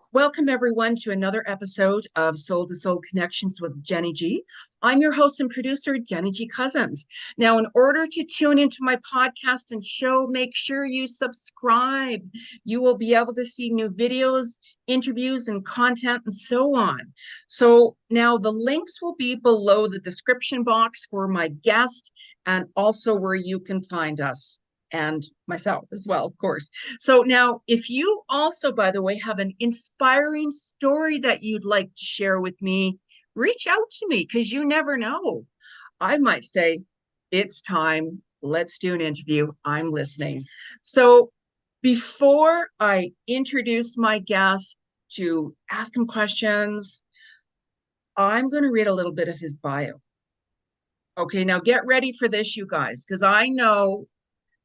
Welcome, everyone, to another episode of Soul to Soul Connections with Jeni Ji. I'm your host and producer, Jeni Ji Cousins. Now, in order to tune into my podcast and show, make sure you subscribe. You will be able to see new videos, interviews, and content, and so on. So now the links will be below the description box for my guest and also where you can find us. And myself as well, of course. So now, if you also, by the way, have an inspiring story that you'd like to share with me, reach out to me because you never know. I might say, it's time. Let's do an interview. I'm listening. So before I introduce my guest to ask him questions, I'm going to read a little bit of his bio. Okay, now get ready for this, you guys, because I know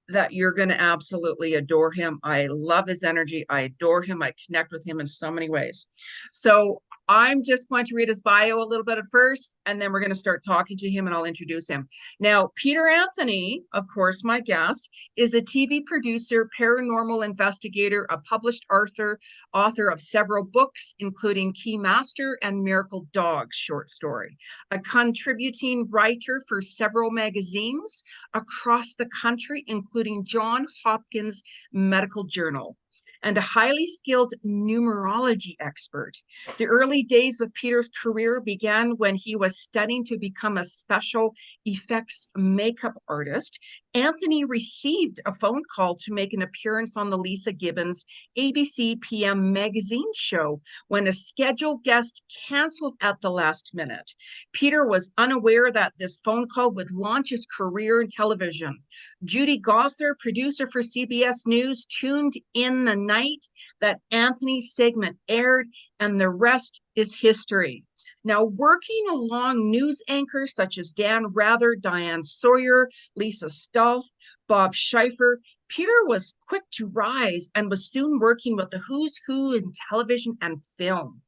that you're going to absolutely adore him. I love his energy. I adore him. I connect with him in so many ways. So I'm just going to read his bio a little bit at first, and then we're going to start talking to him and I'll introduce him. Now, Peter Anthony, of course, my guest, is a TV producer, paranormal investigator, a published author of several books, including Key Master and Miracle Dogs short story, a contributing writer for several magazines across the country, including John Hopkins Medical Journal, and a highly skilled numerology expert. The early days of Peter's career began when he was studying to become a special effects makeup artist. Anthony received a phone call to make an appearance on the Lisa Gibbons ABC PM magazine show when a scheduled guest canceled at the last minute. Peter was unaware that this phone call would launch his career in television. Judy Gother, producer for CBS News, tuned in the night that Anthony's segment aired, and the rest is history. Now, working along news anchors such as Dan Rather, Diane Sawyer, Lisa Stahl, Bob Schieffer, Peter was quick to rise and was soon working with the who's who in television and film.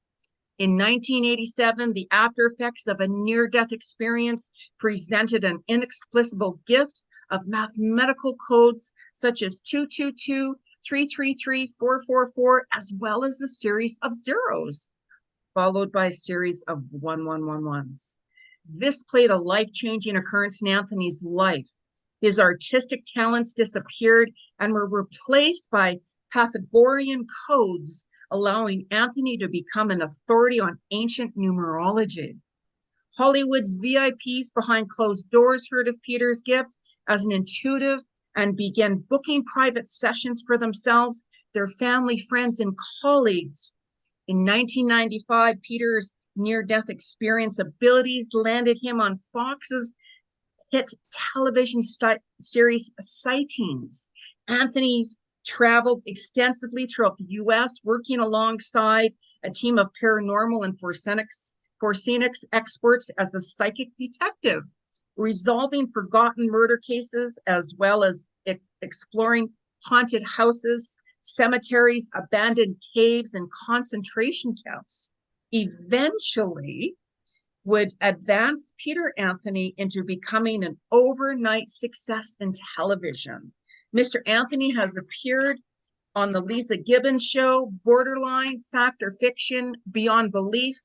In 1987, the after effects of a near-death experience presented an inexplicable gift of mathematical codes such as 222, 333, 444, as well as a series of zeros, followed by a series of 1111s. This played a life-changing occurrence in Anthony's life. His artistic talents disappeared and were replaced by Pythagorean codes, allowing Anthony to become an authority on ancient numerology. Hollywood's VIPs behind closed doors heard of Peter's gift as an intuitive and began booking private sessions for themselves, their family, friends, and colleagues. In 1995, Peter's near-death experience abilities landed him on Fox's hit television series Sightings. Anthony's traveled extensively throughout the U.S., working alongside a team of paranormal and forensics experts as a psychic detective, resolving forgotten murder cases, as well as exploring haunted houses, cemeteries, abandoned caves, and concentration camps. Eventually, would advance Peter Anthony into becoming an overnight success in television. Mr. Anthony has appeared on the Lisa Gibbons Show, Borderline, Fact or Fiction, Beyond Belief,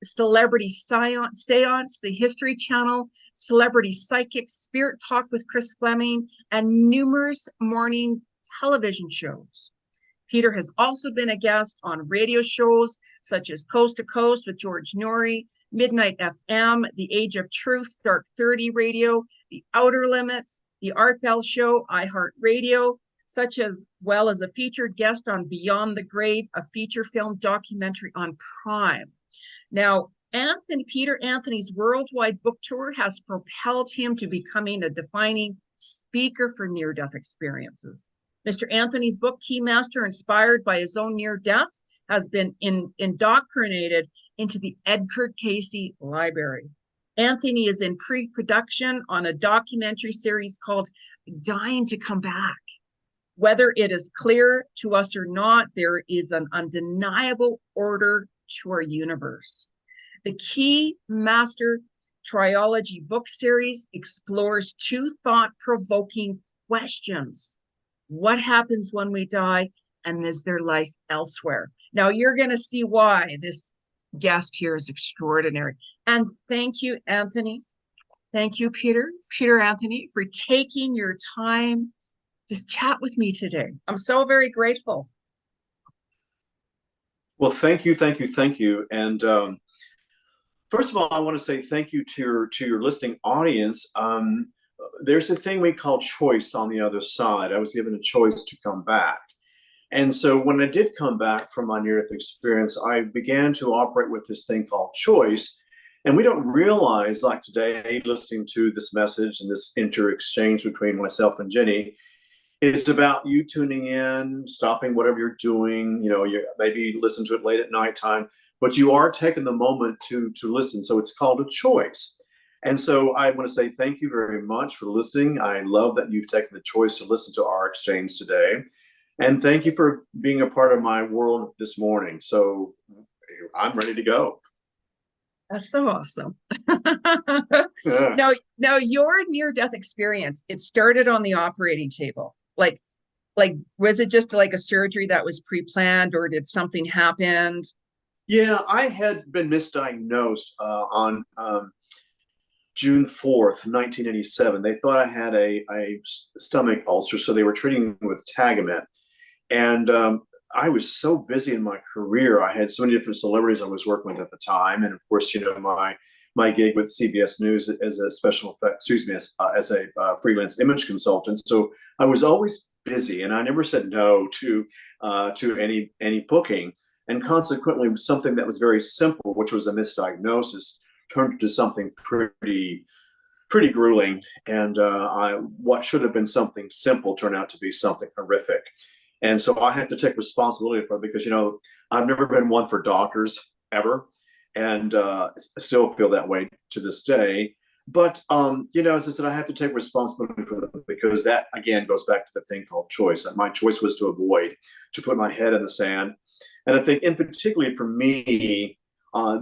Celebrity Seance, the History Channel, Celebrity Psychic, Spirit Talk with Chris Fleming, and numerous morning television shows. Peter has also been a guest on radio shows such as Coast to Coast with George Norrie, Midnight FM, The Age of Truth, Dark 30 Radio, The Outer Limits, The Art Bell Show, iHeartRadio, such as well as a featured guest on Beyond the Grave, a feature film documentary on Prime. Now, Peter Anthony's worldwide book tour has propelled him to becoming a defining speaker for near-death experiences. Mr. Anthony's book, Key Master, inspired by his own near-death, has been indoctrinated into the Edgar Cayce Library. Anthony is in pre-production on a documentary series called Dying to Come Back. Whether it is clear to us or not, there is an undeniable order to our universe. The Key Master Trilogy book series explores two thought-provoking questions. What happens when we die, and is there life elsewhere? Now you're going to see why this guest here is extraordinary. And thank you, Anthony. Thank you, Peter Anthony, for taking your time to chat with me today. I'm so very grateful. Well, thank you, thank you, thank you. And first of all, I want to say thank you to your listening audience. There's a thing we call choice on the other side. I was given a choice to come back. And so when I did come back from my near-death experience, I began to operate with this thing called choice. And we don't realize, like today, listening to this message and this inter-exchange between myself and Jeni, it's about you tuning in, stopping whatever you're doing. You know, you maybe listen to it late at nighttime, but you are taking the moment to listen. So it's called a choice. And so I want to say thank you very much for listening. I love that you've taken the choice to listen to our exchange today. And thank you for being a part of my world this morning. So I'm ready to go. That's so awesome. Yeah. Now your near-death experience, it started on the operating table. Like was it just like a surgery that was pre-planned, or did something happen? Yeah, I had been misdiagnosed on June 4th, 1987. They thought I had a stomach ulcer, so they were treating me with Tagamet. And I was so busy in my career. I had so many different celebrities I was working with at the time. And of course, you know, my gig with CBS News as a special effect, excuse me, as a freelance image consultant. So I was always busy, and I never said no to any booking. And consequently, something that was very simple, which was a misdiagnosis, turned into something pretty grueling. And what should have been something simple turned out to be something horrific. And so I had to take responsibility for it because, you know, I've never been one for doctors ever, and still feel that way to this day. But, you know, as I said, I have to take responsibility for them because that, again, goes back to the thing called choice. And my choice was to avoid, to put my head in the sand. And I think in particularly for me,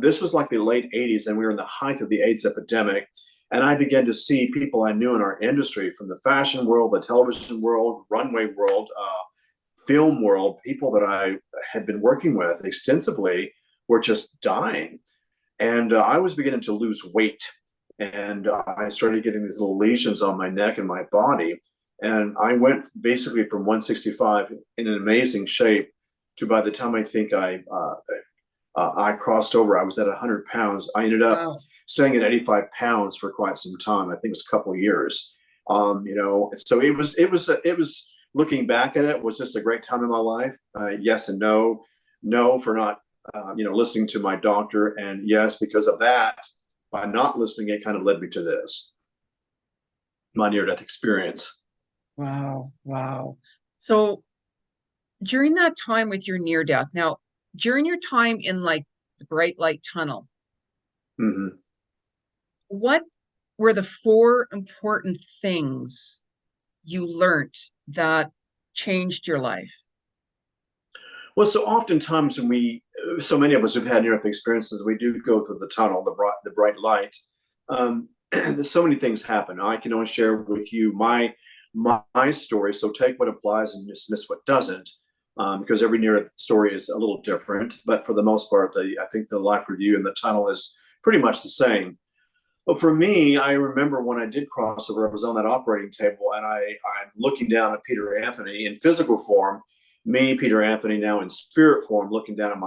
this was like the late 80s, and we were in the height of the AIDS epidemic. And I began to see people I knew in our industry, from the fashion world, the television world, runway world, film world, people that I had been working with extensively were just dying. And I was beginning to lose weight. And I started getting these little lesions on my neck and my body. And I went basically from 165 in an amazing shape to, by the time I think I crossed over, I was at 100 pounds. I ended up staying at 85 pounds for quite some time. I think it was a couple of years. You know, so it was looking back at it, was just a great time in my life. Yes and no. No for not, you know, listening to my doctor, and yes, because of that, by not listening, it kind of led me to this, my near-death experience. Wow. So during that time with your near-death, now during your time in like the bright light tunnel, Mm-hmm. what were the 4 important things you learned that changed your life? Well, so oftentimes when so many of us who've had near-death experiences, we do go through the tunnel, the bright light. There's so many things happen. I can only share with you my story. So take what applies and dismiss what doesn't, because every near-death story is a little different. But for the most part, I think the life review and the tunnel is pretty much the same. But for me, I remember when I did cross over, I was on that operating table, and I'm looking down at Peter Anthony in physical form, me, Peter Anthony, now in spirit form, looking down at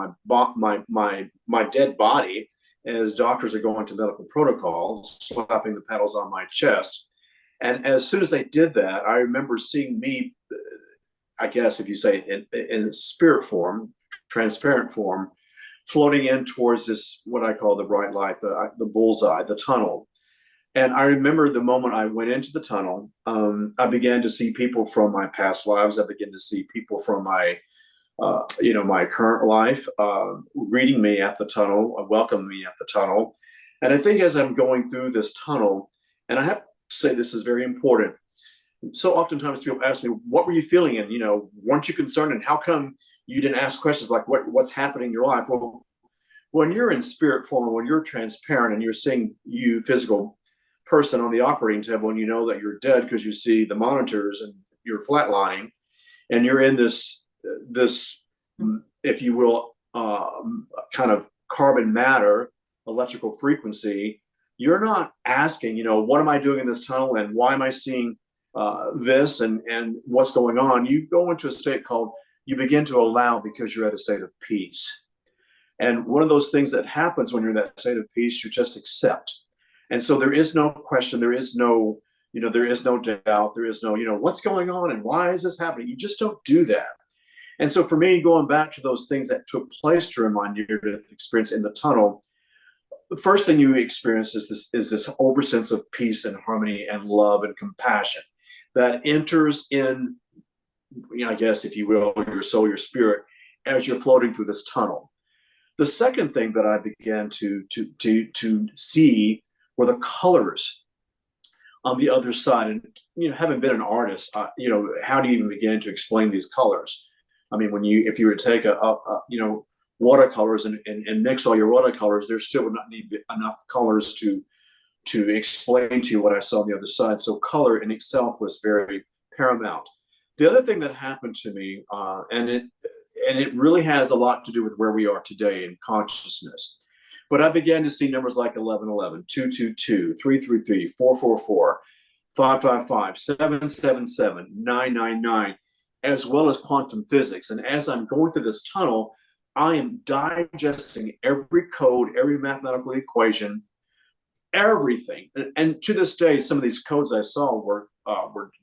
my dead body as doctors are going to medical protocols, slapping the pedals on my chest. And as soon as they did that, I remember seeing me, I guess if you say in spirit form, transparent form, floating in towards this, what I call the bright light, the bullseye, the tunnel. And I remember the moment I went into the tunnel, I began to see people from my past lives. I began to see people from my, you know, my current life, greeting me at the tunnel, welcoming me at the tunnel. And I think as I'm going through this tunnel, and I have to say this is very important. So oftentimes people ask me, what were you feeling? And, you know, weren't you concerned? And how come you didn't ask questions like what's happening in your life? Well, when you're in spirit form, when you're transparent and you're seeing you physical person on the operating table, and you know that you're dead because you see the monitors and you're flatlining, and you're in this, if you will, kind of carbon matter, electrical frequency, you're not asking, what am I doing in this tunnel and why am I seeing this and what's going on? You go into a state called, you begin to allow because you're at a state of peace. And one of those things that happens when you're in that state of peace, you just accept. And so there is no question, there is no, there is no doubt, there is no, what's going on and why is this happening? You just don't do that. And so for me, going back to those things that took place during my near-death experience in the tunnel, the first thing you experience is this over sense of peace and harmony and love and compassion that enters in, I guess, if you will, your soul, your spirit, as you're floating through this tunnel. The second thing that I began to see were the colors on the other side. And having been an artist, how do you even begin to explain these colors? I mean, if you were to take watercolors and mix all your watercolors, there still would not need enough colors to explain to you what I saw on the other side. So color in itself was very paramount. The other thing that happened to me, and it really has a lot to do with where we are today in consciousness. But I began to see numbers like 1111, 222, 333, 444, 555, 777, 999, as well as quantum physics. And as I'm going through this tunnel, I am digesting every code, every mathematical equation, everything. And to this day, some of these codes I saw were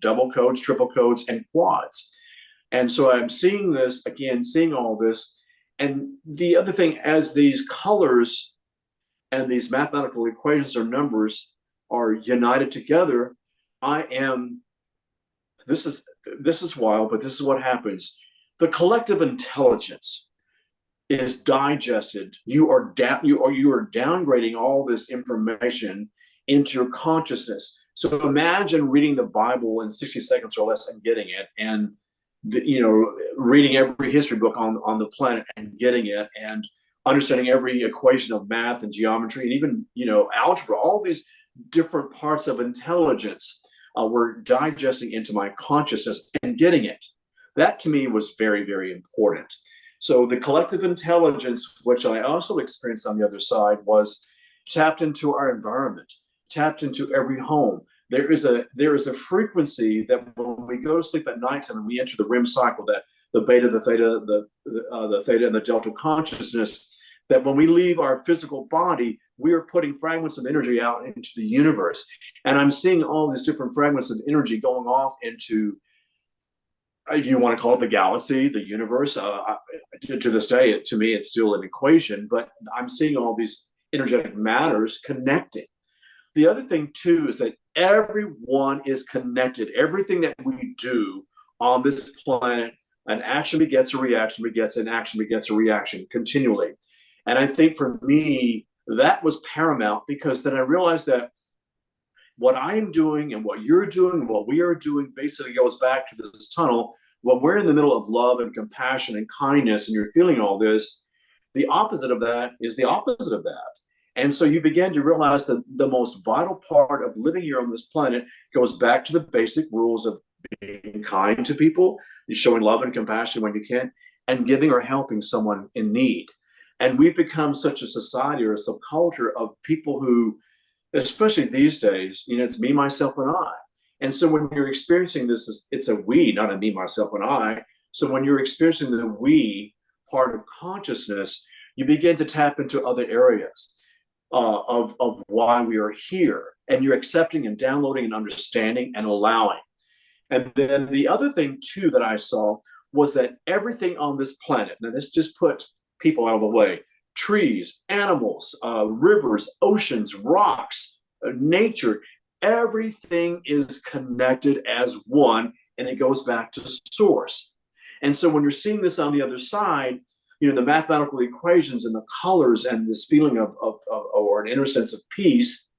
double codes, triple codes, and quads. And so I'm seeing this, again, seeing all this. And the other thing, as these colors and these mathematical equations or numbers are united together, this is wild, but this is what happens. The collective intelligence is digested. You are downgrading all this information into your consciousness. So imagine reading the Bible in 60 seconds or less and getting it, and reading every history book on the planet and getting it, and understanding every equation of math and geometry and even algebra. All these different parts of intelligence were digesting into my consciousness and getting it. That to me was very, very important. So the collective intelligence, which I also experienced on the other side, was tapped into our environment, tapped into every home. There is a frequency that when we go to sleep at nighttime and we enter the REM cycle, that the beta, the theta, the theta, and the delta consciousness, that when we leave our physical body, we are putting fragments of energy out into the universe. And I'm seeing all these different fragments of energy going off into, if you want to call it the galaxy, the universe. To this day, to me, it's still an equation, but I'm seeing all these energetic matters connecting. The other thing, too, is that everyone is connected. Everything that we do on this planet, an action begets a reaction, begets an action, begets a reaction continually. And I think for me, that was paramount, because then I realized that what I am doing and what you're doing, what we are doing, basically goes back to this tunnel. When we're in the middle of love and compassion and kindness and you're feeling all this, the opposite of that is the opposite of that. And so you begin to realize that the most vital part of living here on this planet goes back to the basic rules of being kind to people, showing love and compassion when you can, and giving or helping someone in need. And we've become such a society or a subculture of people who, especially these days, it's me, myself, and I. And so when you're experiencing this, it's a we, not a me, myself, and I. So when you're experiencing the we part of consciousness, you begin to tap into other areas of why we are here. And you're accepting and downloading and understanding and allowing. And then the other thing, too, that I saw was that everything on this planet, now this just put people out of the way, trees, animals, rivers, oceans, rocks, nature, everything is connected as one, and it goes back to source. And so when you're seeing this on the other side, the mathematical equations and the colors and this feeling of or an inner sense of peace,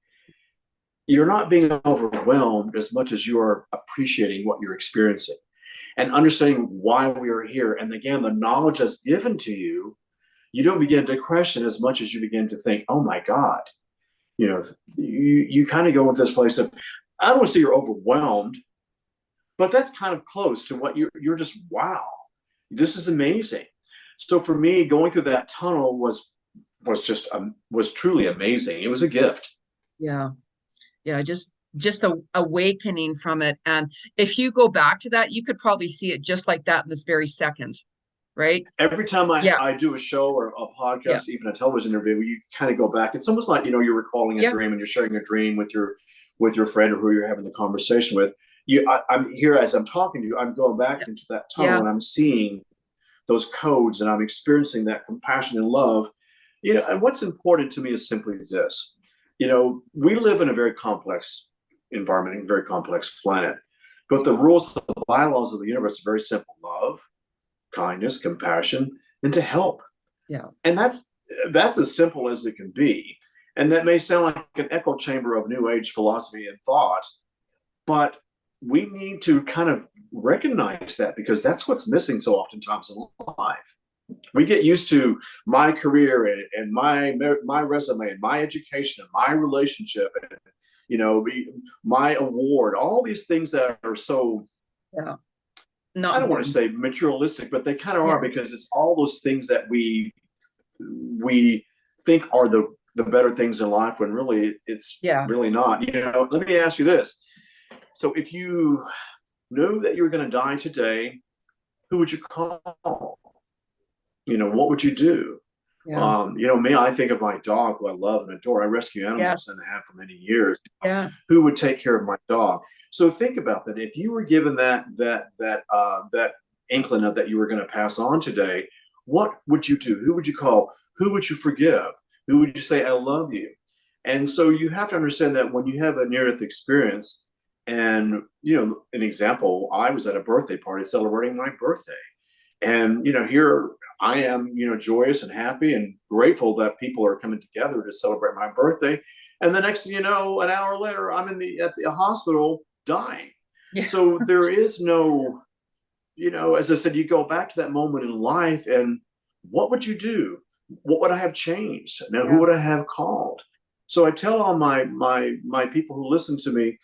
you're not being overwhelmed as much as you are appreciating what you're experiencing and understanding why we are here. And again, the knowledge that's given to you, you don't begin to question as much as you begin to think, oh my God, you kind of go into this place of, I don't want to say you're overwhelmed, but that's kind of close to what you're just, wow, this is amazing. So for me, going through that tunnel was truly amazing. It was a gift. Yeah. Yeah. Just a awakening from it. And if you go back to that, you could probably see it just like that in this very second, right? Every time Yeah. I do a show or a Yeah. podcast, even a television interview, you kind of go back. It's almost like, you're recalling a Yeah. dream and you're sharing a dream with your friend or who you're having the conversation with. I'm here as I'm talking to you. I'm going back into that tunnel Yeah. and I'm seeing those codes and I'm experiencing that compassion and love. And what's important to me is simply this. We live in a very complex environment, a very complex planet, but the rules, the bylaws of the universe are very simple: love, kindness, compassion, and to help. Yeah. And that's as simple as it can be. And that may sound like an echo chamber of new age philosophy and thought, but we need to kind of recognize that, because that's what's missing so oftentimes in life. We get used to my career and my resume and my education and my relationship and my award, all these things that are so, Yeah. Not I don't want to important. say materialistic, but they kind of are, Yeah. because it's all those things that we think are the better things in life, when really it's Yeah. really not. Let me ask you this. So if you knew that you were going to die today, who would you call? What would you do? Yeah. Me, I think of my dog, who I love and adore. I rescue Yeah. animals and have for many years. Yeah. Who would take care of my dog? So think about that. If you were given that inkling of that you were going to pass on today, what would you do? Who would you call? Who would you forgive? Who would you say, I love you? And so you have to understand that when you have a near-death experience, and an example, I was at a birthday party celebrating my birthday. And here I am, joyous and happy and grateful that people are coming together to celebrate my birthday. And the next thing you know, an hour later, I'm at the hospital dying. Yeah. So there is no, as I said, you go back to that moment in life, and what would you do? What would I have changed? Now, who Yeah. would I have called? So I tell all my people who listen to me,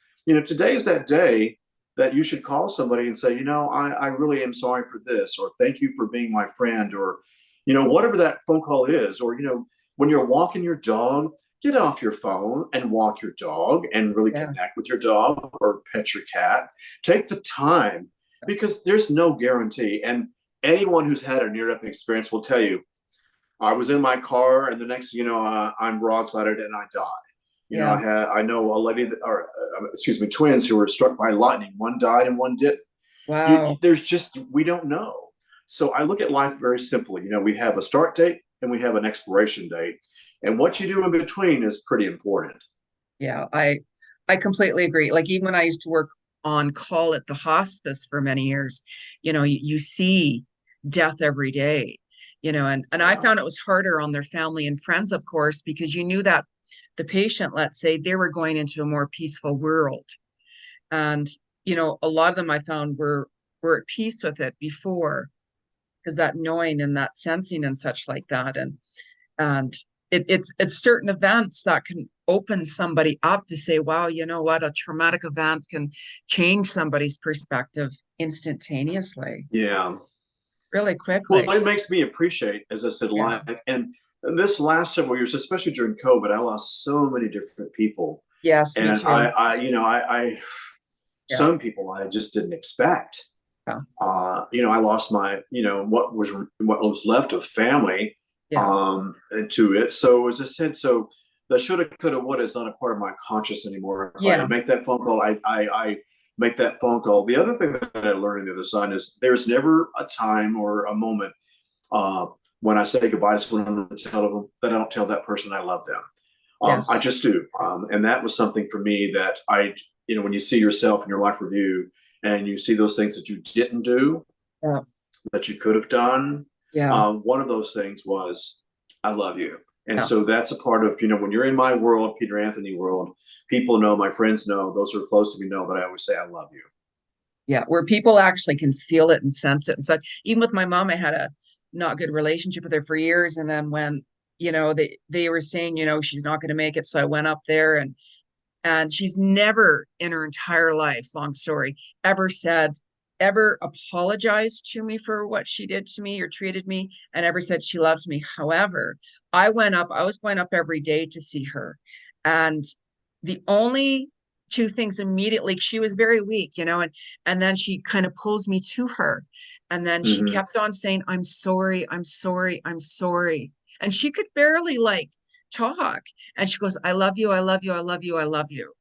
today is that day that you should call somebody and say, I really am sorry for this, or thank you for being my friend, or, whatever that phone call is. Or, when you're walking your dog, get off your phone and walk your dog and really Yeah. connect with your dog, or pet your cat. Take the time, because there's no guarantee. And anyone who's had a near-death experience will tell you, I was in my car and the next, I'm broadsided and I died. Yeah. I know a lady excuse me, twins who were struck by lightning. One died and one didn't. Wow. We don't know. So I look at life very simply. We have a start date and we have an expiration date, and what you do in between is pretty important. Yeah. I completely agree. Like, even when I used to work on call at the hospice for many years, you see death every day, and I Yeah. found it was harder on their family and friends, of course, because you knew that the patient, let's say, they were going into a more peaceful world. And, a lot of them I found were at peace with it before, because that knowing and that sensing and such like that. And it's certain events that can open somebody up to say, wow, you know what, a traumatic event can change somebody's perspective instantaneously, Yeah. really Well, quickly. it makes me appreciate, as I said, Yeah. life. And this last several years, especially during COVID, I lost so many different people. Yes, me And too. Yeah. some people I just didn't expect. Yeah. I lost my, what was left of family, Yeah. to it. So as I said, so the shoulda, coulda, woulda is not a part of my conscious anymore. If I Yeah. make that phone call, I make that phone call. The other thing that I learned on the other side is there's never a time or a moment, uh, when I say goodbye to someone on the telephone, that I don't tell that person I love them. I Yes. just do. And that was something for me that when you see yourself in your life review and you see those things that you didn't do, Yeah. that you could have done, Yeah. one of those things was, I love you. And Yeah. so that's a part of, when you're in my world, Peter Anthony world, people know, my friends know, those who are close to me know that I always say, I love you. Yeah. Where people actually can feel it and sense it and such. Even with my mom, I had a not good relationship with her for years. And then when, they were saying, she's not going to make it. So I went up there, and she's never in her entire life, long story, ever said ever apologized to me for what she did to me or treated me, and ever said she loves me. However, I was going up every day to see her. And the only two things immediately, she was very weak, and then she kind of pulls me to her. And then she Hmm. kept on saying, I'm sorry, I'm sorry, I'm sorry. And she could barely like talk. And she goes, I love you, I love you, I love you, I love you.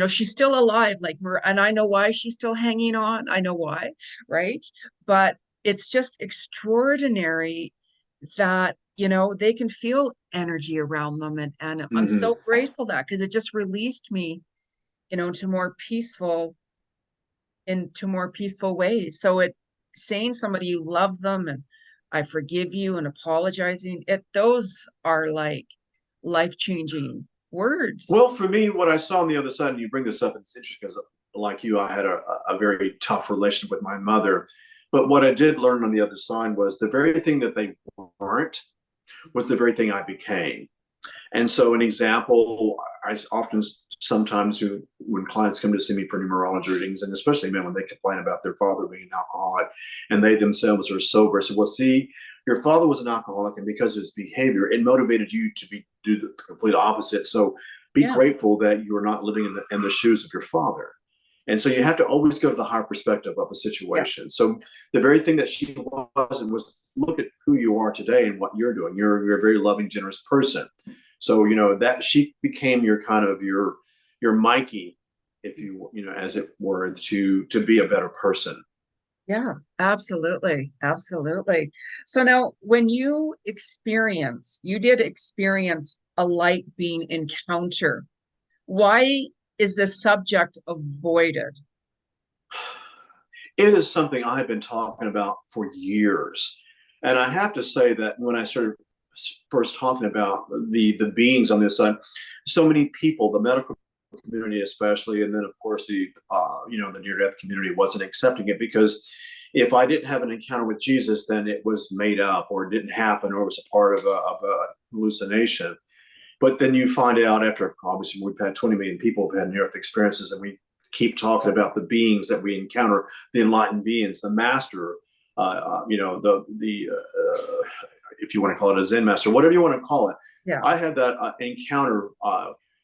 She's still alive, like, and I know why she's still hanging on. I know why, right? But it's just extraordinary that, they can feel energy around them. And I'm Hmm. so grateful that, because it just released me, to more peaceful ways. So saying somebody you love them and I forgive you and apologizing, those are like life-changing words. Well, for me, what I saw on the other side, and you bring this up, it's interesting because, like you, I had a very tough relationship with my mother. But what I did learn on the other side was the very thing that they weren't was the very thing I became. And so, an example, I often sometimes when clients come to see me for numerology readings, and especially men when they complain about their father being an alcoholic, and they themselves are sober, I say, well, see, your father was an alcoholic, and because of his behavior, it motivated you to do the complete opposite. So, be Yeah. grateful that you are not living in the shoes of your father. And so you have to always go to the higher perspective of a Yeah. situation. So the very thing that she wasn't was look at who you are today and what you're doing. You're a very loving, generous person. So that she became your kind of your Mikey, if you know as it were, to be a better person. Yeah, absolutely. Absolutely. So now when you did experience a light being encounter, why is the subject avoided? It is something I've been talking about for years. And I have to say that when I started first talking about the beings on this side, so many people, the medical community especially, and then of course the near death community wasn't accepting it because if I didn't have an encounter with Jesus, then it was made up or it didn't happen or it was a part of a hallucination. But then you find out after obviously we've had 20 million people who've had near earth experiences, and we keep talking about the beings that we encounter, the enlightened beings, the master, if you want to call it a Zen master, whatever you want to call it. Yeah. I had that encounter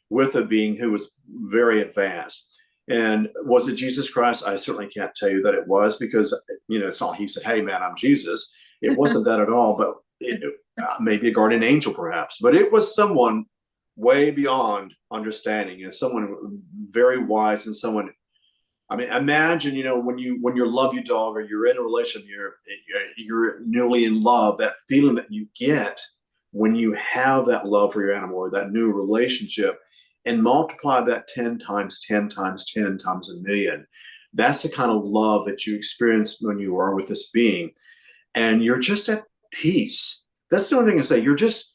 with a being who was very advanced. And was it Jesus Christ? I certainly can't tell you that it was because, it's not, he said, hey, man, I'm Jesus. It wasn't that at all, but maybe a guardian angel, perhaps. But it was someone way beyond understanding and someone very wise and someone. I mean, imagine when you love your dog or you're in a relationship, you're newly in love. That feeling that you get when you have that love for your animal or that new relationship, and multiply that 10 times, 10 times, 10 times a million. That's the kind of love that you experience when you are with this being, and you're just at peace. That's the only thing I say. You're just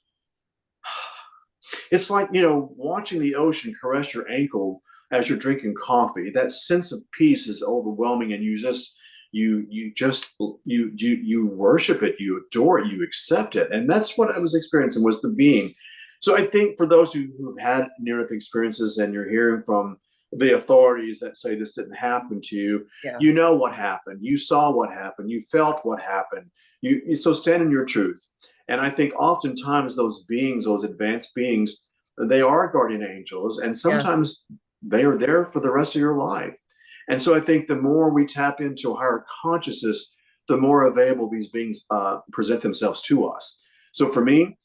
it's like, watching the ocean caress your ankle as you're drinking coffee. That sense of peace is overwhelming, and you worship it, you adore it, you accept it. And that's what I was experiencing was the being. So I think for those who've had near-death experiences and you're hearing from the authorities that say this didn't happen to you, Yeah. you know what happened, you saw what happened, you felt what happened. So stand in your truth. And I think oftentimes those beings, those advanced beings, they are guardian angels, and Yes. sometimes they are there for the rest of your life. And so I think the more we tap into a higher consciousness, the more available these beings present themselves to us. So for me,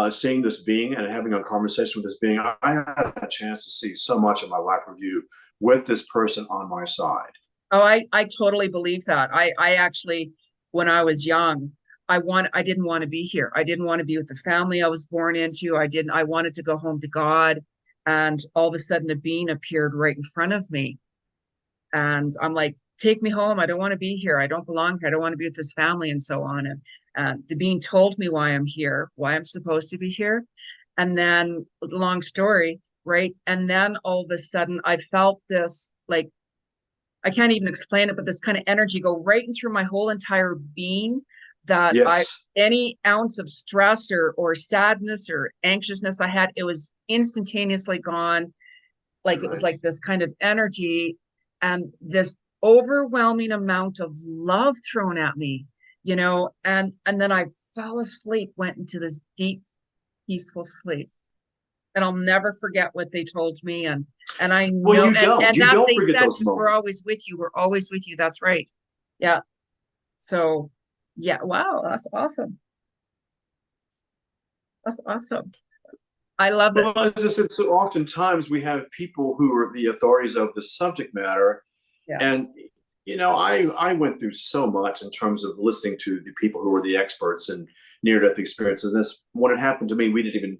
seeing this being and having a conversation with this being, I had a chance to see so much of my life review with this person on my side. Oh, I totally believe that. I actually, when I was young, I didn't want to be here. I didn't want to be with the family I was born into. I wanted to go home to God. And all of a sudden a being appeared right in front of me. And I'm like, take me home. I don't want to be here. I don't belong here. I don't want to be with this family and so on. And the being told me why I'm here, why I'm supposed to be here. And then long story, right? And then all of a sudden I felt this like I can't even explain it, but this kind of energy go right in through my whole entire being that Yes. any ounce of stress or sadness or anxiousness I had, it was instantaneously gone. Like it was Right. like this kind of energy. And this overwhelming amount of love thrown at me, and then I fell asleep, went into this deep, peaceful sleep. And I'll never forget what they told me. And I Well, know, and you that don't they forget said, those we're moments. always with you. We're always with you. That's right. Yeah. So yeah, wow, that's awesome. That's awesome. I love it. Well, as I said, so oftentimes we have people who are the authorities of the subject matter. Yeah. And, I went through so much in terms of listening to the people who were the experts in near-death experiences. And this, when it happened to me, we didn't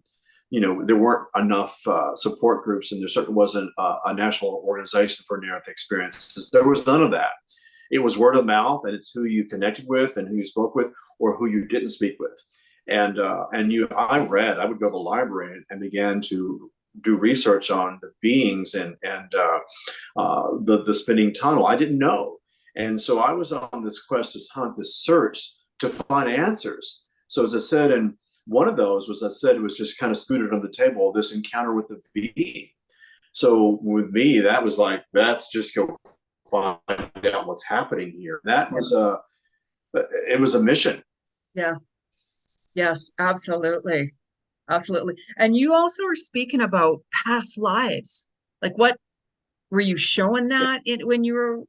even, there weren't enough support groups, and there certainly wasn't a national organization for near-death experiences. There was none of that. It was word of mouth, and it's who you connected with and who you spoke with or who you didn't speak with. I would go to the library and began to do research on the beings and the spinning tunnel. I didn't know. And so I was on this quest, this hunt, this search to find answers. So as I said, and one of those was, I said, it was just kind of scooted on the table, this encounter with the being. So with me, that was like, let's just go find out what's happening here. That was it was a mission. Yeah. Yes, absolutely. Absolutely. And you also were speaking about past lives. Like, what were you showing that when you were?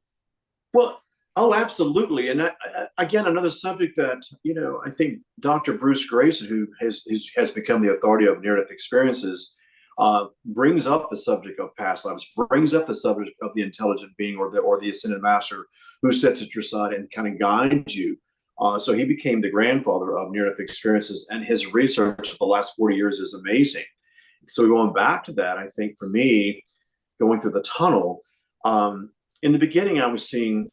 Well, oh, absolutely. And again, another subject that, I think Dr. Bruce Grayson, who has become the authority of near-death experiences, brings up the subject of past lives, brings up the subject of the intelligent being or the ascended master who sits at your side and kind of guides you. So he became the grandfather of near-death experiences, and his research for the last 40 years is amazing. So going back to that, I think for me, going through the tunnel, in the beginning, I was seeing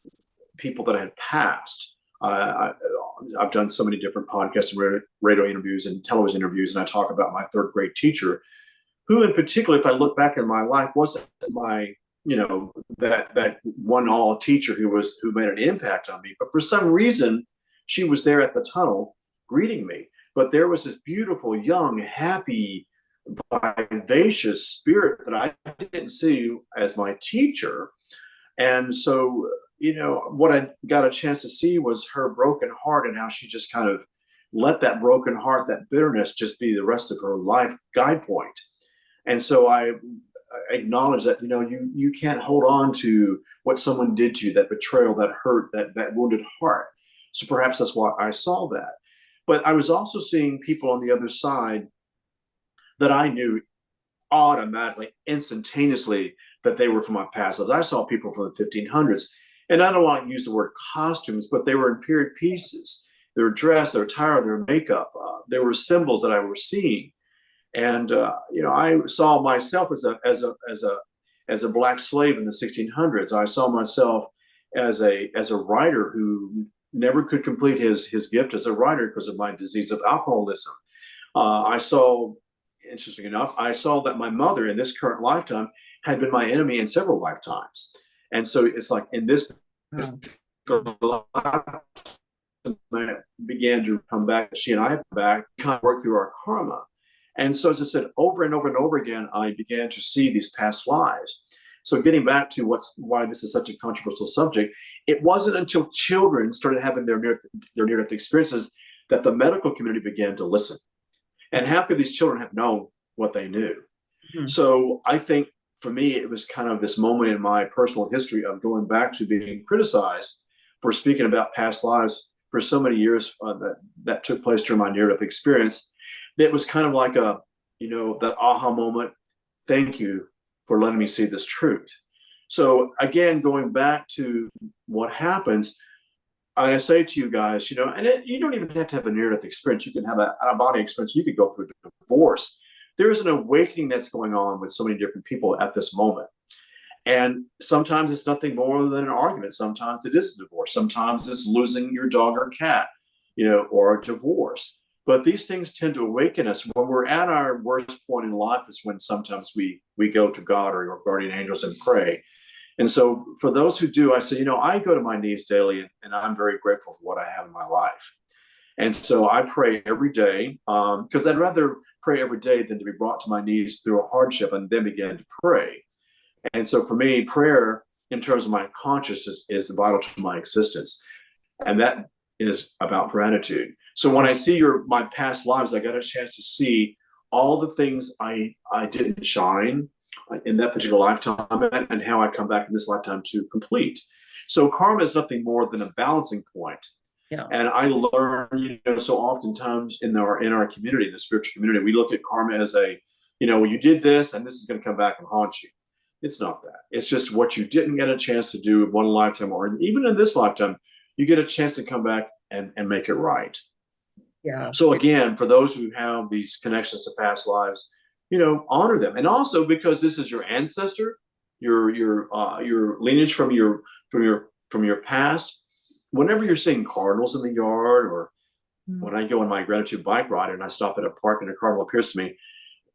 people that I had passed. I've done so many different podcasts and radio interviews and television interviews, and I talk about my third grade teacher, who in particular, if I look back in my life, wasn't my, that one all teacher who made an impact on me. But for some reason, she was there at the tunnel greeting me. But there was this beautiful, young, happy, vivacious spirit that I didn't see as my teacher. And so, what I got a chance to see was her broken heart and how she just kind of let that broken heart, that bitterness, just be the rest of her life guide point. And so I acknowledge that, you can't hold on to what someone did to you, that betrayal, that hurt, that wounded heart. So perhaps that's why I saw that. But I was also seeing people on the other side that I knew automatically, instantaneously, that they were from my past lives. I saw people from the 1500s, and I don't want to use the word costumes, but they were in period pieces. Their dress, their attire, their makeup. There were symbols that I was seeing, and I saw myself as a black slave in the 1600s. I saw myself as a writer who never could complete his gift as a writer because of my disease of alcoholism. I saw, interesting enough, I saw that my mother in this current lifetime had been my enemy in several lifetimes. And so it's like in this lifetime, I began to come back, she and I have back, kind of work through our karma. And so, as I said, over and over and over again, I began to see these past lives. So getting back to why this is such a controversial subject, it wasn't until children started having their near-death experiences that the medical community began to listen. And how could these children have known what they knew? Mm-hmm. So I think for me, it was kind of this moment in my personal history of going back to being criticized for speaking about past lives for so many years that took place during my near-death experience. It was kind of like that aha moment. Thank you for letting me see this truth. So again, going back to what happens, and I say to you guys, you don't even have to have a near-death experience. You can have an out-of-body experience. You could go through a divorce. There is an awakening that's going on with so many different people at this moment. And sometimes it's nothing more than an argument. Sometimes it is a divorce. Sometimes it's losing your dog or cat, or a divorce. But these things tend to awaken us. When we're at our worst point in life is when sometimes we go to God or your guardian angels and pray. And so for those who do, I say, I go to my knees daily, and I'm very grateful for what I have in my life. And so I pray every day, because I'd rather pray every day than to be brought to my knees through a hardship and then begin to pray. And so for me, prayer in terms of my consciousness is vital to my existence. And that is about gratitude. So when I see my past lives, I got a chance to see all the things I didn't shine in that particular lifetime, and how I come back in this lifetime to complete. So karma is nothing more than a balancing point. Yeah. And I learn, so oftentimes in our community, the spiritual community, we look at karma as you did this and this is going to come back and haunt you. It's not that. It's just what you didn't get a chance to do in one lifetime, or even in this lifetime, you get a chance to come back and make it right. Yeah. So again, for those who have these connections to past lives, honor them. And also because this is your ancestor, your lineage from your past. Whenever you're seeing cardinals in the yard, or when I go on my gratitude bike ride and I stop at a park and a cardinal appears to me,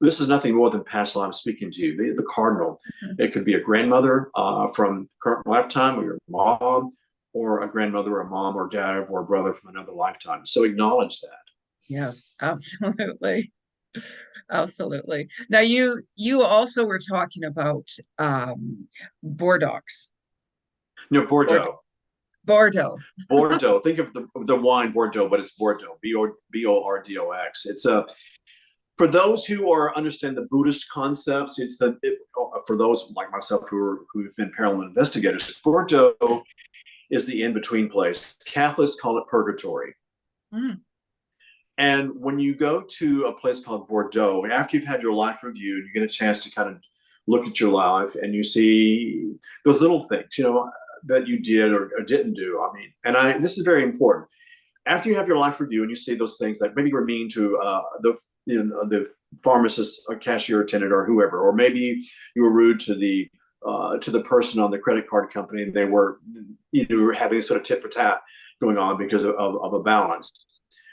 this is nothing more than past lives speaking to you. The cardinal. It could be a grandmother from current lifetime, or your mom, or a grandmother, or a mom, or dad, or a brother from another lifetime. So acknowledge that. Yes, absolutely. Absolutely. Now you also were talking about Bordeaux. No, Bordeaux. Bordeaux. Bordeaux. Think of the wine Bordeaux, but it's Bordeaux. Bordox. It's for those who understand the Buddhist concepts. For those like myself who've been paranormal investigators. Bordeaux is the in-between place. Catholics call it purgatory. Mm. And when you go to a place called Bordeaux, after you've had your life reviewed, you get a chance to kind of look at your life and you see those little things, that you did or didn't do. This is very important. After you have your life review and you see those things, like maybe you were mean to the pharmacist or cashier attendant or whoever, or maybe you were rude to the person on the credit card company, and they were having a sort of tit for tat going on because of a balance.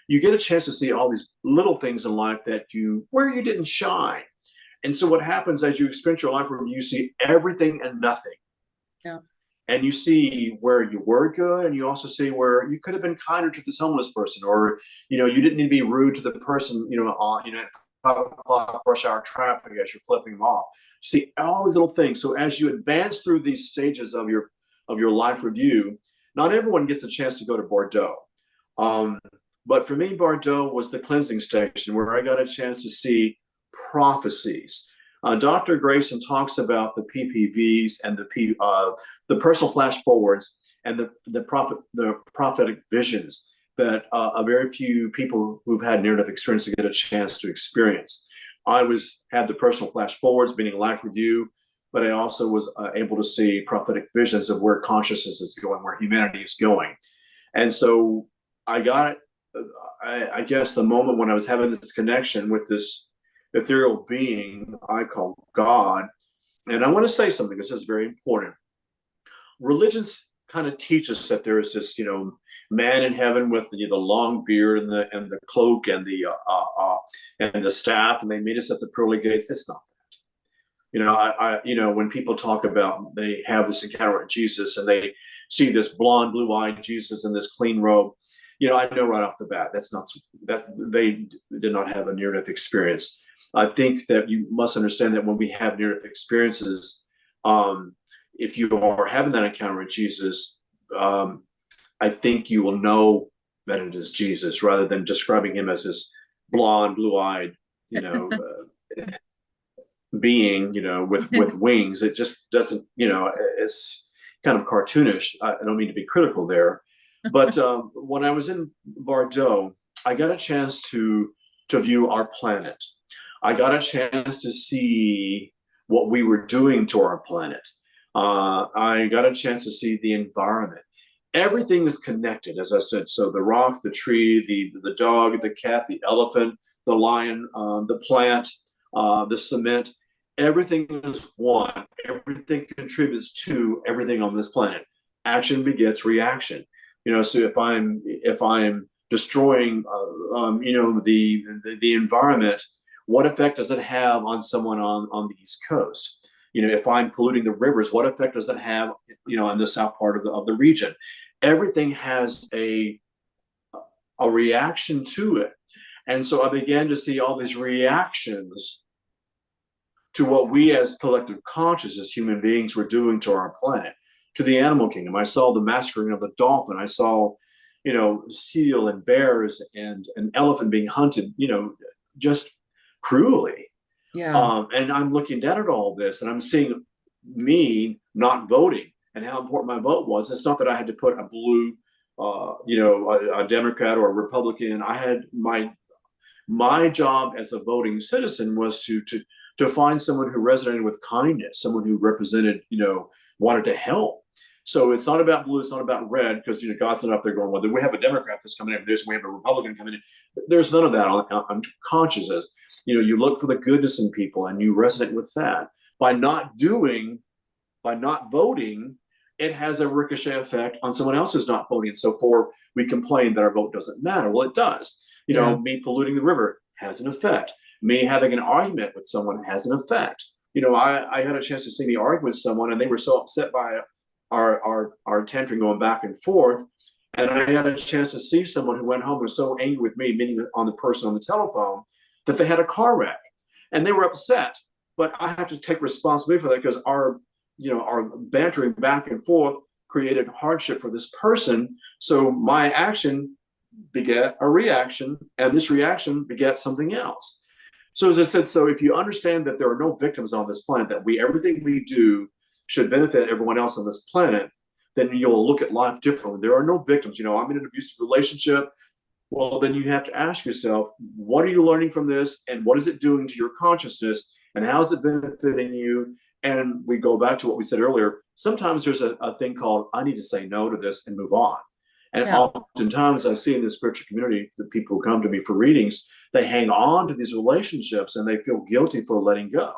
You get a chance to see all these little things in life where you didn't shine. And so what happens as you experience your life review, you see everything and nothing. Yeah. And you see where you were good, and you also see where you could have been kinder to this homeless person, or you didn't need to be rude to the person at 5 o'clock rush hour traffic as you're flipping them off. See all these little things. So as you advance through these stages of your life review, not everyone gets a chance to go to Bordeaux. But for me, Bordeaux was the cleansing station where I got a chance to see prophecies. Dr. Grayson talks about the PPVs and the personal flash forwards and the prophetic visions that a very few people who've had near-death experience to get a chance to experience. I had the personal flash forwards, meaning life review, but I also was able to see prophetic visions of where consciousness is going, where humanity is going. And so I got it. I guess the moment when I was having this connection with this ethereal being I call God. And I want to say something, because this is very important. Religions kind of teach us that there is this, man in heaven with the long beard and the cloak and the staff, and they meet us at the pearly gates. It's not that. When people talk about they have this encounter with Jesus and they see this blonde, blue-eyed Jesus in this clean robe, I know right off the bat that they did not have a near-death experience. I think that you must understand that when we have near-death experiences, if you are having that encounter with Jesus, I think you will know that it is Jesus, rather than describing him as this blonde, blue-eyed, being, with wings. It just doesn't, it's kind of cartoonish. I don't mean to be critical there, but when I was in Bordeaux, I got a chance to view our planet. I got a chance to see what we were doing to our planet. I got a chance to see the environment. Everything is connected, as I said. So the rock, the tree, the dog, the cat, the elephant, the lion, the plant, the cement, everything is one. Everything contributes to everything on this planet. Action begets reaction. So if I'm destroying, the environment, what effect does it have on someone on the East Coast? If I'm polluting the rivers, what effect does it have, in the south part of the region? Everything has a reaction to it. And so I began to see all these reactions to what we as collective consciousness, human beings, were doing to our planet. to the animal kingdom. I saw the massacring of the dolphin. I saw, seal and bears and an elephant being hunted, just cruelly. Yeah. And I'm looking down at all this, and I'm seeing me not voting and how important my vote was. It's not that I had to put a blue, a Democrat or a Republican. I had my job as a voting citizen was to find someone who resonated with kindness, someone who represented, wanted to help. So it's not about blue, it's not about red, because God's not up there going, well, we have a Democrat that's coming in, we have a Republican coming in. There's none of that on consciousness. You look for the goodness in people and you resonate with that. By not voting, it has a ricochet effect on someone else who's not voting. So we complain that our vote doesn't matter. Well, it does. Me polluting the river has an effect. Me having an argument with someone has an effect. I had a chance to see me argue with someone, and they were so upset by our tantrum going back and forth. And I had a chance to see someone who went home and was so angry with me, meaning on the person on the telephone, that they had a car wreck, and they were upset. But I have to take responsibility for that, because our bantering back and forth created hardship for this person. So my action begat a reaction, and this reaction begat something else. So as I said, so if you understand that there are no victims on this planet, that everything we do should benefit everyone else on this planet, then you'll look at life differently. There are no victims. I'm in an abusive relationship. Well, then you have to ask yourself, what are you learning from this, and what is it doing to your consciousness, and how is it benefiting you? And we go back to what we said earlier. Sometimes there's a thing called, I need to say no to this and move on. And oftentimes I see in the spiritual community, the people who come to me for readings, they hang on to these relationships and they feel guilty for letting go.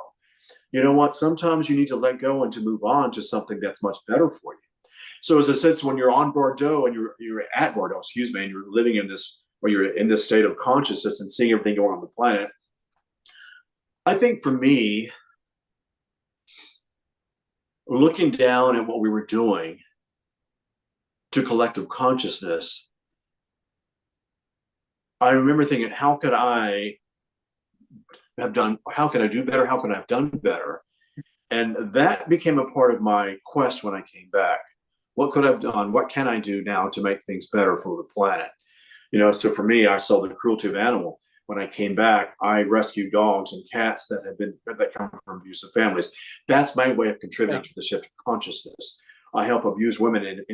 You know what? Sometimes you need to let go and to move on to something that's much better for you. So as I said, so when you're on Bordeaux and you're at Bordeaux, and you're living in this, or you're in this state of consciousness and seeing everything going on the planet, I think for me, looking down at what we were doing to collective consciousness, I remember thinking, how could I do better? How can I have done better? And that became a part of my quest when I came back. What could I have done? What can I do now to make things better for the planet? So for me, I saw the cruelty of animal. When I came back, I rescued dogs and cats that come from abusive families. That's my way of contributing to the shift of consciousness. I help abused women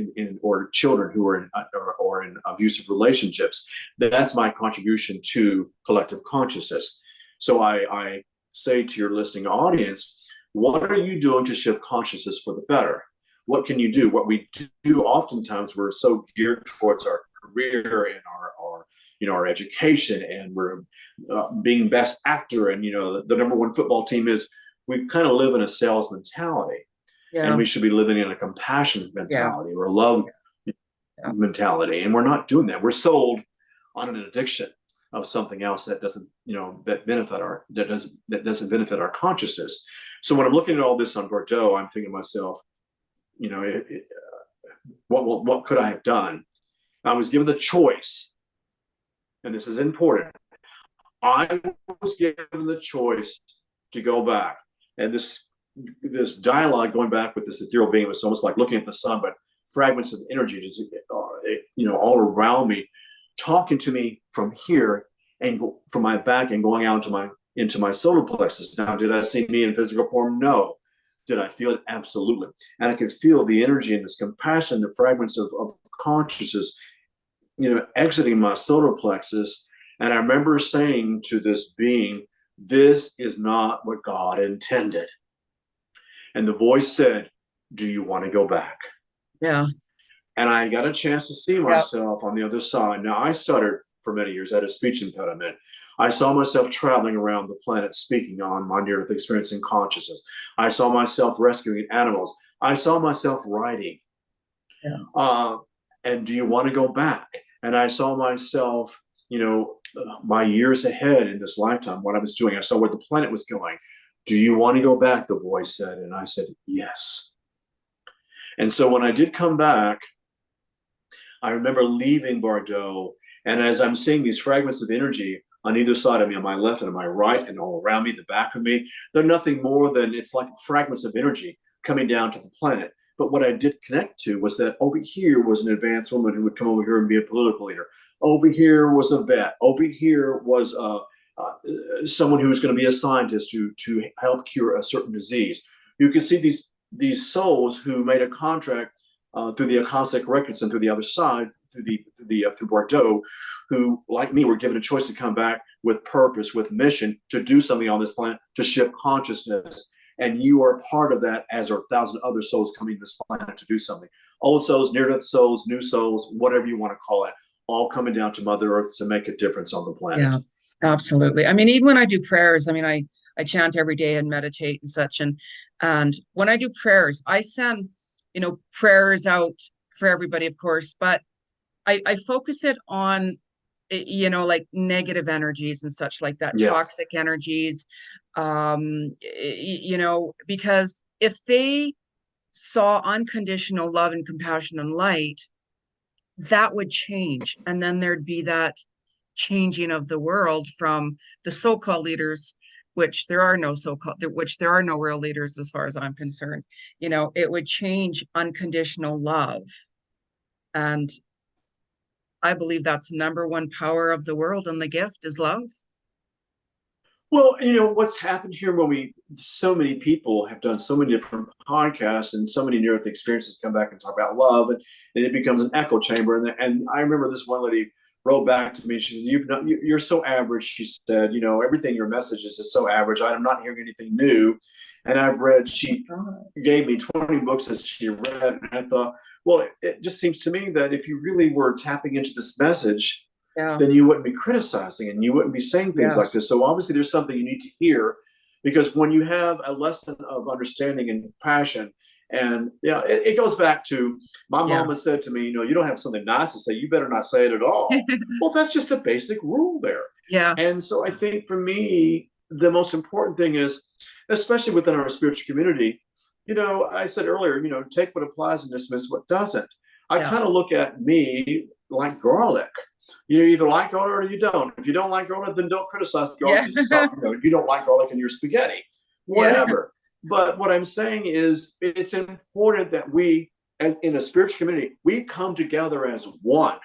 or children who are in abusive relationships. That's my contribution to collective consciousness. So I say to your listening audience, what are you doing to shift consciousness for the better? What can you do? What we do oftentimes, we're so geared towards our career and our education, and we're being best actor, and the number one football team is, we kind of live in a sales mentality. And we should be living in a compassion mentality or a love mentality. And we're not doing that. We're sold on an addiction of something else that doesn't benefit our consciousness. So when I'm looking at all this on Bordeaux, I'm thinking to myself, what could I have done? I was given the choice, and this is important. I was given the choice to go back, and this dialogue going back with this ethereal being was almost like looking at the sun, but fragments of energy just all around me, talking to me from here and from my back and going out into my solar plexus. Now, did I see me in physical form? No. Did I feel it? Absolutely. And I could feel the energy and this compassion, the fragments of consciousness, exiting my solar plexus. And I remember saying to this being, this is not what God intended. And the voice said, do you want to go back? Yeah. And I got a chance to see myself on the other side. Now, I stuttered for many years. I had a speech impediment. I saw myself traveling around the planet speaking on my near-death experience in consciousness. I saw myself rescuing animals. I saw myself writing. Yeah. And do you want to go back? And I saw myself, my years ahead in this lifetime, what I was doing. I saw where the planet was going. Do you want to go back? The voice said. And I said, yes. And so when I did come back, I remember leaving Bordeaux. And as I'm seeing these fragments of energy on either side of me, on my left and on my right, and all around me, the back of me, they're nothing more than, it's like fragments of energy coming down to the planet. But what I did connect to was that over here was an advanced woman who would come over here and be a political leader. Over here was a vet. Over here was someone who was going to be a scientist to help cure a certain disease. You can see these souls who made a contract through the akashic records and through the other side, through Bordeaux, who, like me, were given a choice to come back with purpose, with mission, to do something on this planet, to shift consciousness. And you are part of that, as are 1,000 other souls coming to this planet to do something. Old souls, near-death souls, new souls, whatever you want to call it, all coming down to Mother Earth to make a difference on the planet. Yeah, absolutely. I mean, even when I do prayers, I mean, I chant every day and meditate and such. And when I do prayers, I send, prayers out for everybody, of course, but I focus it on, like negative energies and such like that, Yeah. toxic energies, because if they saw unconditional love and compassion and light, that would change. And then there'd be that changing of the world from the so-called leaders, which there are no real leaders as far as I'm concerned. It would change unconditional love. And I believe that's the number one power of the world, and the gift is love. Well, what's happened here when so many people have done so many different podcasts and so many near-death experiences come back and talk about love, and it becomes an echo chamber. And I remember this one lady wrote back to me. She said, you're so average. She said, everything, your messages is so average. I'm not hearing anything new. And she gave me 20 books that she read. And I thought, well, it just seems to me that if you really were tapping into this message, then you wouldn't be criticizing and you wouldn't be saying things like this. So obviously there's something you need to hear, because when you have a lesson of understanding and passion, and it goes back to my mama said to me, you don't have something nice to say, you better not say it at all. Well, that's just a basic rule there. Yeah. And so I think for me, the most important thing is, especially within our spiritual community, I said earlier, take what applies and dismiss what doesn't. I kind of look at me like garlic. You either like garlic or you don't. If you don't like garlic, then don't criticize garlic. If you don't like garlic in your spaghetti, whatever. But what I'm saying is, it's important that we, in a spiritual community, we come together as one.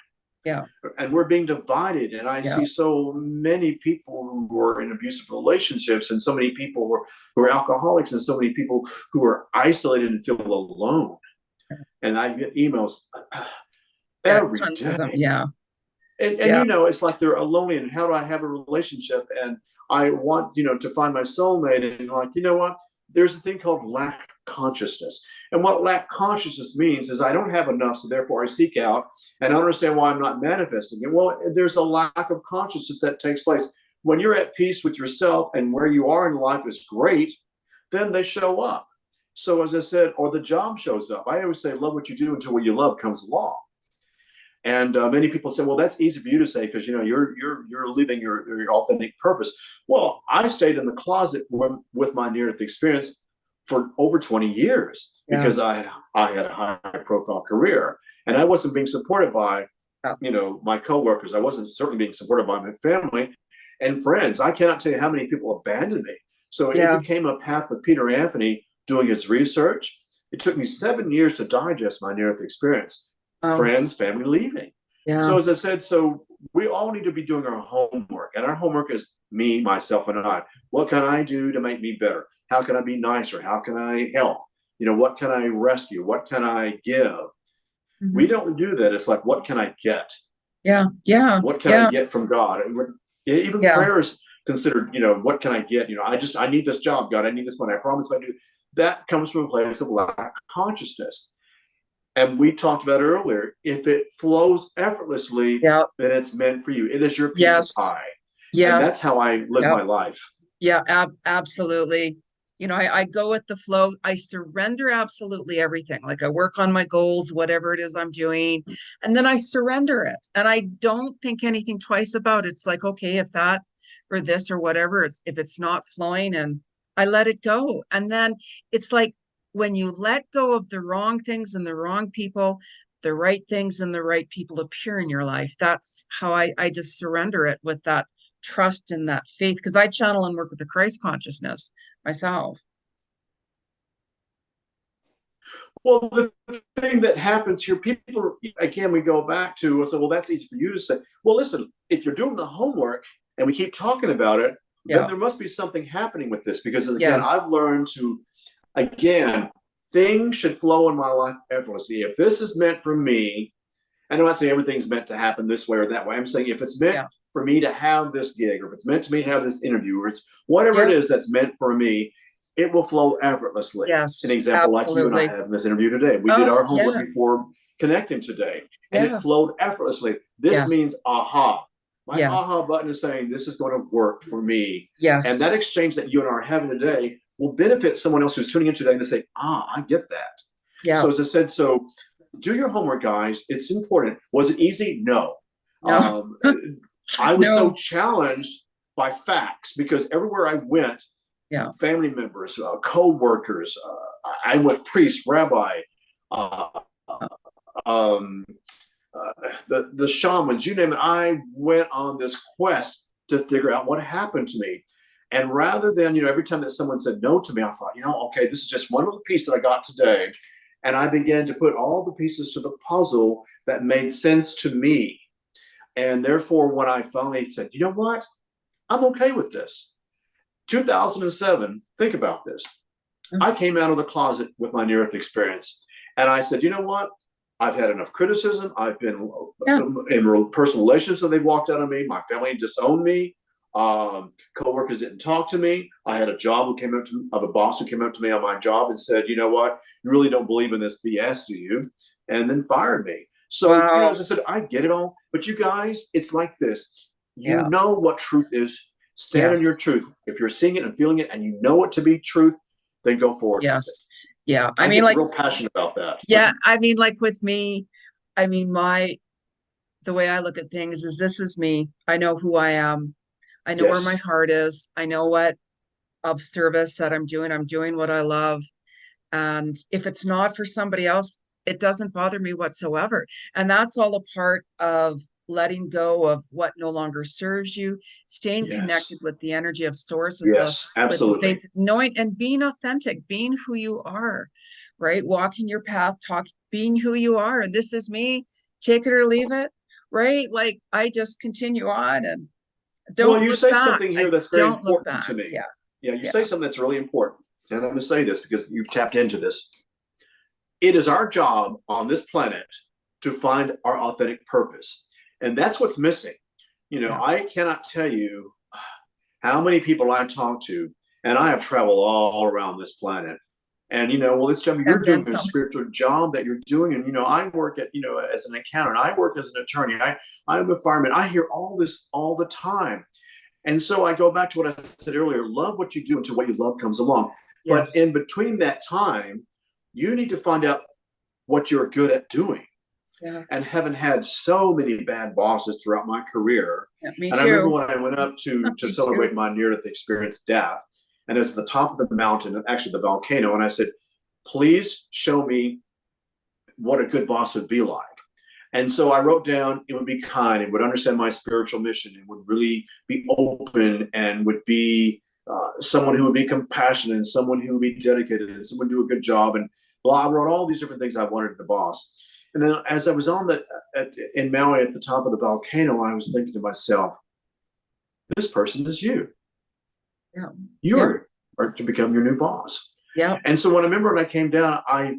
Yeah. And we're being divided. And I see so many people who are in abusive relationships, and so many people who are alcoholics, and so many people who are isolated and feel alone. And I get emails every day. And it's like they're lonely, and how do I have a relationship? And I want, to find my soulmate. And like, what? There's a thing called lack consciousness. And what lack consciousness means is I don't have enough, so therefore I seek out, and I understand why I'm not manifesting it. Well, there's a lack of consciousness that takes place. When you're at peace with yourself and where you are in life is great, then they show up. So as I said, or the job shows up. I always say, love what you do until what you love comes along. And many people say, well, that's easy for you to say because, you're living your authentic purpose. Well, I stayed in the closet with my near-death experience for over 20 years because I had a high profile career, and I wasn't being supported by, my coworkers. I wasn't certainly being supported by my family and friends. I cannot tell you how many people abandoned me. So it became a path of Peter Anthony doing his research. It took me 7 years to digest my near-death experience. Friends, family leaving. So as I said, we all need to be doing our homework, and our homework is me, myself, and I. What can I do to make me better? How can I be nicer? How can I help? What can I rescue? What can I give? Mm-hmm. We don't do that. It's like, what can I get? What can I get from God? And even prayer is considered, what can I get? I need this job, God. I need this money. I promise if I do. That comes from a place of lack of consciousness. And we talked about earlier, if it flows effortlessly, then it's meant for you. It is your piece of pie. And that's how I live my life. Absolutely. I go with the flow. I surrender absolutely everything. Like I work on my goals, whatever it is I'm doing, and then I surrender it. And I don't think anything twice about it. It's like, okay, if that or this or whatever, if it's not flowing, and I let it go. And then it's like, when you let go of the wrong things and the wrong people, the right things and the right people appear in your life. That's how I just surrender it with that trust and that faith, because I channel and work with the Christ consciousness myself. Well, the thing that happens here, people, again, we go back to, so, well, that's easy for you to say. Well, listen, if you're doing the homework and we keep talking about it, then Yeah. there must be something happening with this. Because, again, Yes. I've learned to, again, things should flow in my life effortlessly. If this is meant for me, and I'm not saying everything's meant to happen this way or that way. I'm saying if it's meant for me to have this gig, or if it's meant to me to have this interview, or it's whatever it is that's meant for me, it will flow effortlessly. Yes. An example like you and I Absolutely. have in this interview today. We did our homework before connecting today, and it flowed effortlessly. This means aha. My aha button is saying this is going to work for me. Yes. And that exchange that you and I are having today will benefit someone else who's tuning in today, and they say, I get that. Yeah. So as I said, so do your homework, guys. It's important. Was it easy? No. No. I was so challenged by facts, because everywhere I went, family members, co-workers, I went priest, rabbi, the shamans, you name it. I went on this quest to figure out what happened to me. And rather than, every time that someone said no to me, I thought, okay, this is just one little piece that I got today. And I began to put all the pieces to the puzzle that made sense to me. And therefore, when I finally said, you know what, I'm okay with this. 2007, think about this. I came out of the closet with my near-death experience. And I said, you know what, I've had enough criticism. I've been in personal relationships, and they've walked out on me. My family disowned me. Co-workers didn't talk to me. I had a job who came up to a boss who came up to me on my job and said, you know what, you really don't believe in this BS, do you? And then fired me. So, as I said, I get it all. But you guys, it's like this. You know what truth is. Stand on your truth. If you're seeing it and feeling it and you know it to be truth, then go forward. Yes. Yeah. I mean, get like, real passionate about that. Yeah. I mean, like with me, I mean, the way I look at things is, this is me. I know who I am. I know where my heart is. I know what of service that I'm doing. I'm doing what I love. And if it's not for somebody else, it doesn't bother me whatsoever. And that's all a part of letting go of what no longer serves you, staying connected with the energy of source, with the faith, knowing and being authentic, being who you are, right? Walking your path, being who you are. And this is me, take it or leave it, right? Like, I just continue on and don't you look say back. something here that's very important to me. Yeah. You say something that's really important. And I'm going to say this because you've tapped into this. It is our job on this planet to find our authentic purpose. And that's what's missing. I cannot tell you how many people I talk to, and I have traveled all around this planet. And, well, this job you're doing, a spiritual job that you're doing. And, I work at, as an accountant, I work as an attorney, I'm a fireman. I hear all this all the time. And so I go back to what I said earlier, love what you do until what you love comes along. But in between that time, you need to find out what you're good at doing. And having had so many bad bosses throughout my career. Me and too. I remember when I went up to celebrate my near-death experience death, and it was at the top of the mountain, actually the volcano, and I said, please show me what a good boss would be like. And so I wrote down, it would be kind, it would understand my spiritual mission, it would really be open, and would be someone who would be compassionate, and someone who would be dedicated, and someone who would do a good job. And I wrote all these different things I wanted in the boss. And then as I was in Maui at the top of the volcano, I was thinking to myself, this person is you. You are to become your new boss. And so when I came down, I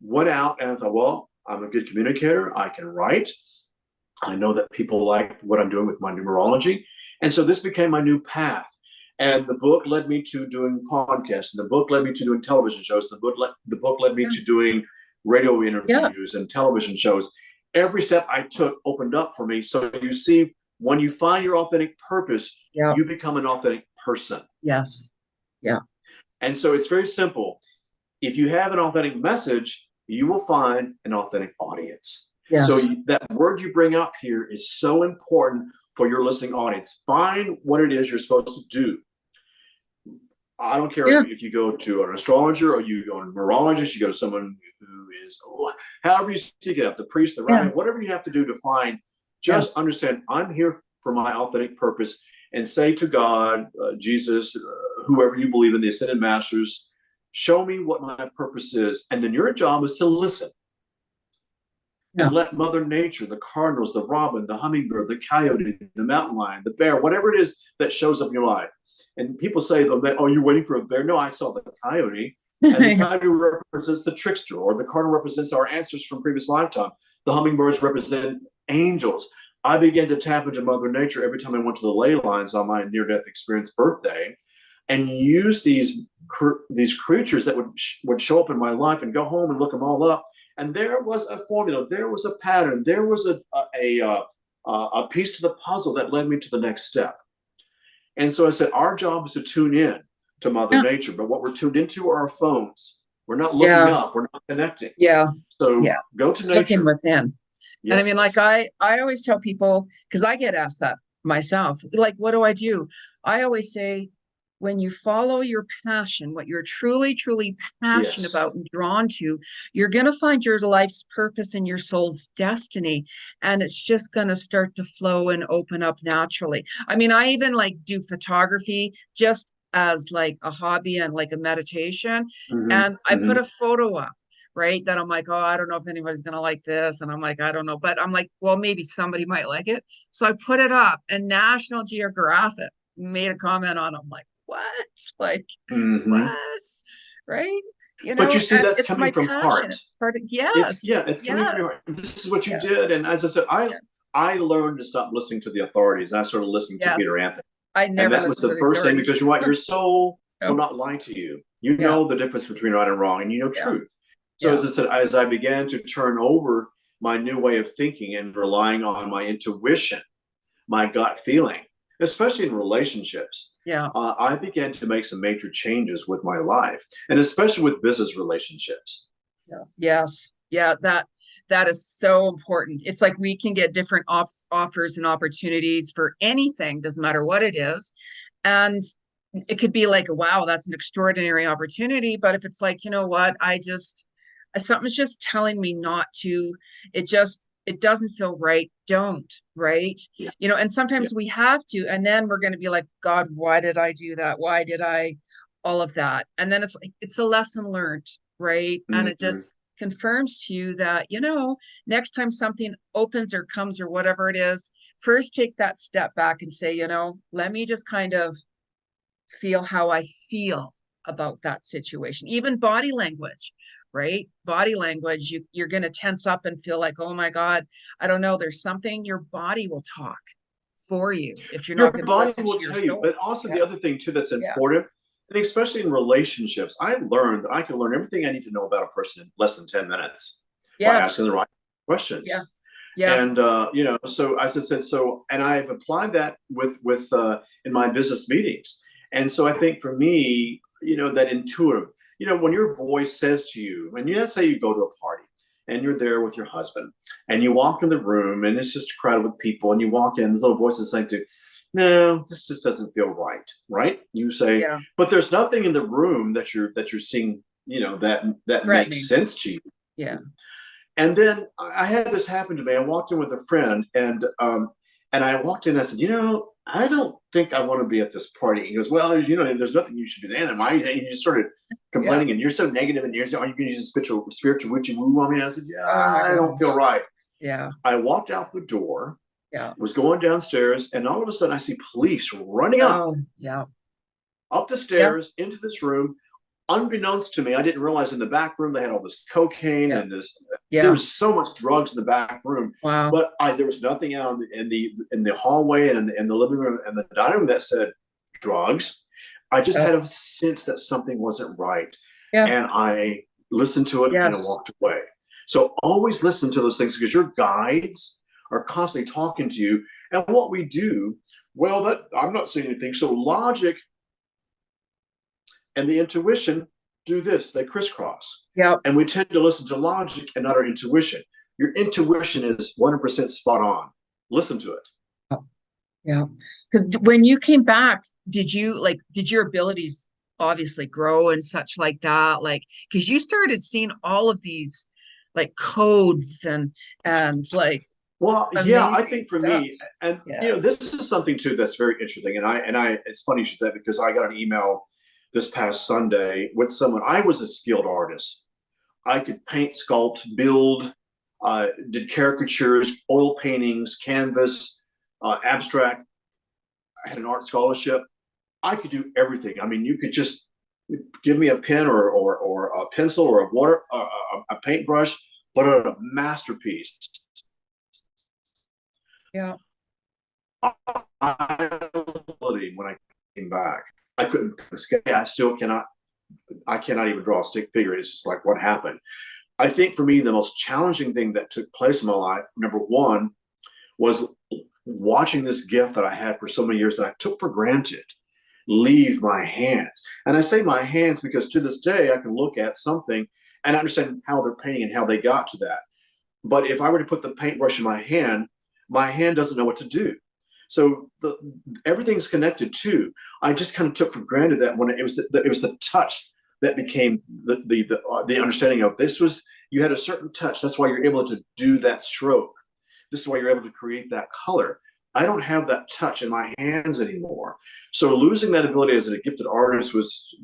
went out and I thought, well, I'm a good communicator. I can write. I know that people like what I'm doing with my numerology. And so this became my new path. And the book led me to doing podcasts. And the book led me to doing television shows. The book led me to doing radio interviews and television shows. Every step I took opened up for me. So you see, when you find your authentic purpose, you become an authentic person. Yes. Yeah. And so it's very simple. If you have an authentic message, you will find an authentic audience. So that word you bring up here is so important for your listening audience. Find what it is you're supposed to do. I don't care if you go to an astrologer or you go to a neurologist, you go to someone who is, however you speak it up, the priest, the rabbi, whatever you have to do to find, just understand, I'm here for my authentic purpose, and say to God, Jesus, whoever you believe in, the ascended masters, show me what my purpose is. And then your job is to listen Yeah. and let Mother Nature, the cardinals, the robin, the hummingbird, the coyote, the mountain lion, the bear, whatever it is that shows up in your life. And people say, oh, you're waiting for a bear. No, I saw the coyote. And the coyote represents the trickster, or the cardinal represents our answers from previous lifetime. The hummingbirds represent angels. I began to tap into Mother Nature every time I went to the ley lines on my near-death experience birthday, and use these creatures that would show up in my life, and go home and look them all up. And there was a formula, there was a pattern, there was a piece to the puzzle that led me to the next step. And so I said, our job is to tune in to Mother Nature, but what we're tuned into are our phones. We're not looking up, we're not connecting. Yeah. So go to Just nature. looking within. Yes. And I mean, like I always tell people, because I get asked that myself, like, what do? I always say, when you follow your passion, what you're truly, truly passionate about and drawn to, you're going to find your life's purpose and your soul's destiny. And it's just going to start to flow and open up naturally. I mean, I even like do photography just as like a hobby and like a meditation. And I put a photo up, right, that I'm like, oh, I don't know if anybody's going to like this. And I'm like, I don't know. But I'm like, well, maybe somebody might like it. So I put it up, and National Geographic made a comment on it. I'm like, what? Like, what? Right? You know, but you see, that's it's coming from passion. heart. It's part of, it's coming from your heart. This is what you did. And as I said, I learned to stop listening to the authorities. And I started listening to Peter Anthony. I never And that was the first thing, because you want your soul will not lie to you. You know the difference between right and wrong, and you know truth. So as I said, as I began to turn over my new way of thinking and relying on my intuition, my gut feeling, especially in relationships, I began to make some major changes with my life, and especially with business relationships. That is so important. It's like we can get different offers and opportunities for anything, doesn't matter what it is. And it could be like, wow, that's an extraordinary opportunity. But if it's like, you know what, something's just telling me not to, it doesn't feel right. Don't, right? You know, and sometimes we have to, and then we're going to be like, God, why did I do that? Why did I, all of that? And then it's like, it's a lesson learned, right? And it just confirms to you that, you know, next time something opens or comes or whatever it is, first take that step back and say, you know, let me just kind of feel how I feel about that situation. Even body language, right? Body language, you're going to tense up and feel like, oh my God, I don't know. There's something, your body will talk for you if you're not going to listen to your soul. But also the other thing too that's important, and especially in relationships, I learned that I can learn everything I need to know about a person in less than 10 minutes by asking the right questions. And you know, so as I said, and I've applied that with in my business meetings. And so I think for me, you know, that intuitive, you know, when your voice says to you, and let's say you go to a party and you're there with your husband, and you walk in the room and it's just crowded with people, and you walk in, this little voice is saying to you, no, this just doesn't feel right, right? You say, but there's nothing in the room that you're seeing, you know, that makes sense to you. Yeah. And then I had this happen to me. I walked in with a friend, and I walked in and I said, you know, I don't think I want to be at this party. He goes, well, you know, there's nothing you should do there. And you just started complaining, and you're so negative, and are you going to use a spiritual witchy woo on me? I said, I don't feel right. Yeah. I walked out the door, was going downstairs, and all of a sudden I see police running up the stairs into this room. Unbeknownst to me, I didn't realize in the back room they had all this cocaine and this. There was so much drugs in the back room. Wow! But there was nothing out in the hallway and in the living room and the dining room that said drugs. I just had a sense that something wasn't right, and I listened to it and I walked away. So always listen to those things, because your guides are constantly talking to you. And what we do, I'm not saying anything. So logic and the intuition do this, they crisscross. And we tend to listen to logic and not our intuition. Your intuition is 100% spot on. Listen to it. Because when you came back, did your abilities obviously grow and such like that? Like, because you started seeing all of these like codes and like, I think for me, and you know, this is something too that's very interesting. And I it's funny you should say that, because I got an email this past Sunday with someone. I was a skilled artist. I could paint, sculpt, build, did caricatures, oil paintings, canvas, abstract. I had an art scholarship. I could do everything. I mean, you could just give me a pen or a pencil or a paintbrush, put out a masterpiece. Yeah. When I came back, I couldn't. I still cannot. I cannot even draw a stick figure. It's just like, what happened? I think for me, the most challenging thing that took place in my life, number one, was watching this gift that I had for so many years that I took for granted leave my hands. And I say my hands because to this day, I can look at something and understand how they're painting and how they got to that. But if I were to put the paintbrush in my hand doesn't know what to do. So everything's connected too. I just kind of took for granted that when it was the touch that became the understanding of this was, you had a certain touch. That's why you're able to do that stroke. This is why you're able to create that color. I don't have that touch in my hands anymore. So losing that ability as a gifted artist was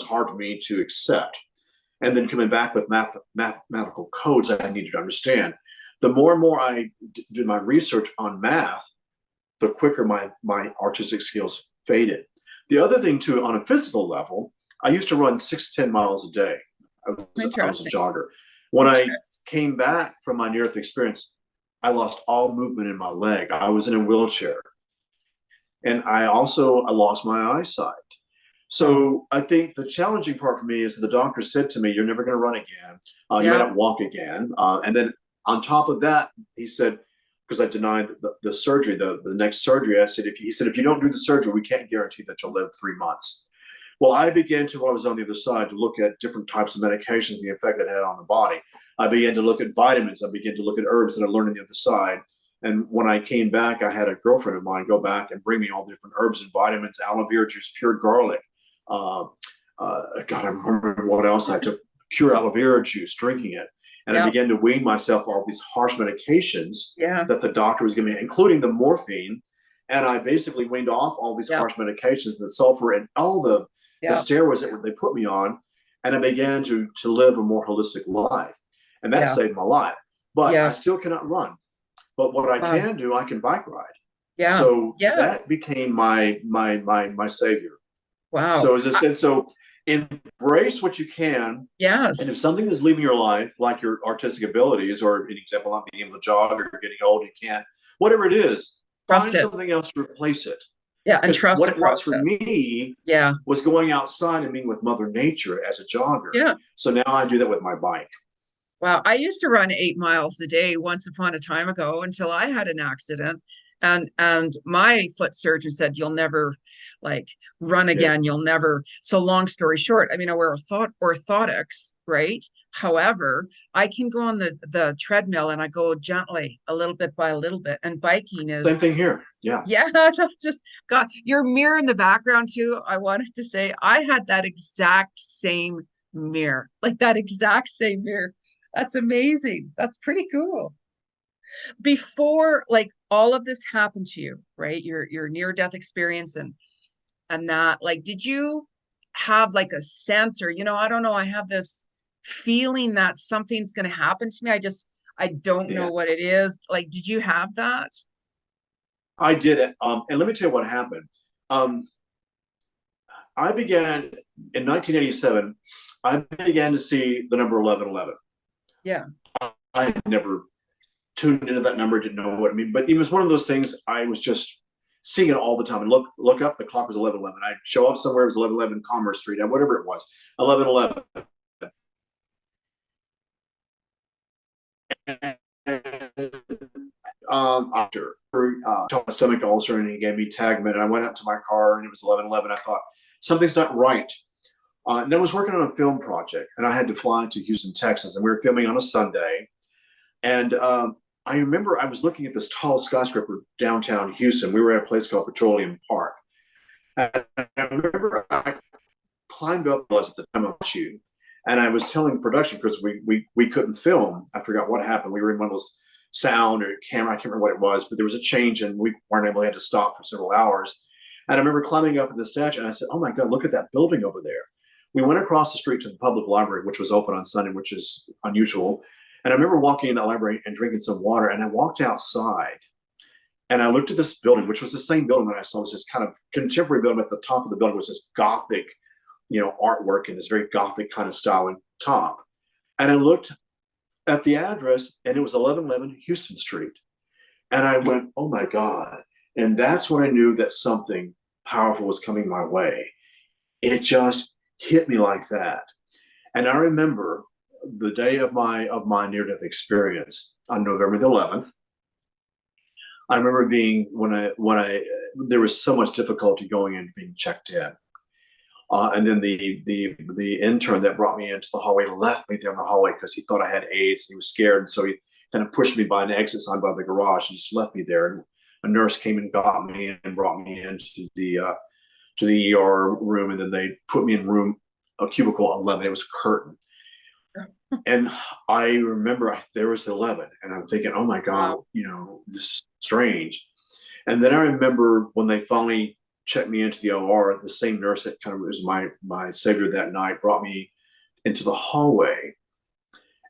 hard for me to accept. And then coming back with mathematical codes I needed to understand. The more and more I did my research on math, the quicker my artistic skills faded. The other thing too, on a physical level, I used to run 6 to 10 miles a day. I was a jogger. When I came back from my near-death experience, I lost all movement in my leg. I was in a wheelchair. And I lost my eyesight. So I think the challenging part for me is that the doctor said to me, you're never going to run again. You may not walk again. And then on top of that, he said, because I denied the surgery, the next surgery, I said, he said, if you don't do the surgery, we can't guarantee that you'll live 3 months. Well, I began to, when I was on the other side, to look at different types of medications, the effect it had on the body. I began to look at vitamins. I began to look at herbs that I learned on the other side. And when I came back, I had a girlfriend of mine go back and bring me all the different herbs and vitamins, aloe vera juice, pure garlic. God, I remember what else I took, pure aloe vera juice, drinking it. And I began to wean myself all these harsh medications that the doctor was giving me, including the morphine. And I basically weaned off all these harsh medications, the sulfur and all the steroids that they put me on. And I began to live a more holistic life. And that saved my life. But I still cannot run. But what I can do, I can bike ride. So that became my savior. Wow. So as I said, so embrace what you can. Yes. And if something is leaving your life, like your artistic abilities, or an example, not being able to jog or getting old, you can't, whatever it is, find something else to replace it. Yeah, and trust what it was for me was going outside and being with Mother Nature as a jogger. Yeah. So now I do that with my bike. Wow. I used to run 8 miles a day once upon a time ago until I had an accident. And my foot surgeon said, you'll never like run again. You'll never. So long story short, I mean, I wear orthotics, right? However, I can go on the treadmill and I go gently, a little bit by a little bit. And biking is same thing here. Yeah. Yeah. That's just got your mirror in the background too. I wanted to say I had that exact same mirror, like that exact same mirror. That's amazing. That's pretty cool. Before like all of this happened to you, right? Your near-death experience and that, like, did you have like a sense or, I don't know, I have this feeling that something's going to happen to me. I don't know what it is. Like, did you have that? I did it. And let me tell you what happened. I began in 1987. I began to see the number 1111. Yeah. I had never tuned into that number, didn't know what it meant, but it was one of those things. I was just seeing it all the time. And look up, the clock was 1111. I'd show up somewhere, it was 1111 Commerce Street, and whatever it was, 1111. After a stomach ulcer, and he gave me Tagamet, and I went out to my car, and it was 1111. I thought something's not right. And I was working on a film project, and I had to fly to Houston, Texas, and we were filming on a Sunday. And I remember I was looking at this tall skyscraper downtown Houston. We were at a place called Petroleum Park. And I remember I climbed up at the time of shoot, and I was telling production, because we couldn't film. I forgot what happened. We were in one of those sound or camera, I can't remember what it was, but there was a change and we weren't able to, had to stop for several hours. And I remember climbing up in the statue and I said, oh my God, look at that building over there. We went across the street to the public library, which was open on Sunday, which is unusual. And I remember walking in that library and drinking some water. And I walked outside and I looked at this building, which was the same building that I saw. It was this kind of contemporary building. At the top of the building was this Gothic, artwork in this very Gothic kind of style on top. And I looked at the address and it was 1111 Houston Street. And I went, oh my God. And that's when I knew that something powerful was coming my way. It just hit me like that. And I remember the day of my near-death experience on November the 11th. I remember being when I there was so much difficulty going in being checked in. And then the intern that brought me into the hallway left me there in the hallway because he thought I had AIDS. And he was scared, and so he kind of pushed me by an exit sign by the garage and just left me there. And a nurse came and got me and brought me into the ER room, and then they put me in room cubicle 11. It was curtained, and I remember there was 11, and I'm thinking, oh my God, this is strange. And then I remember when they finally checked me into the OR, the same nurse that kind of was my savior that night brought me into the hallway,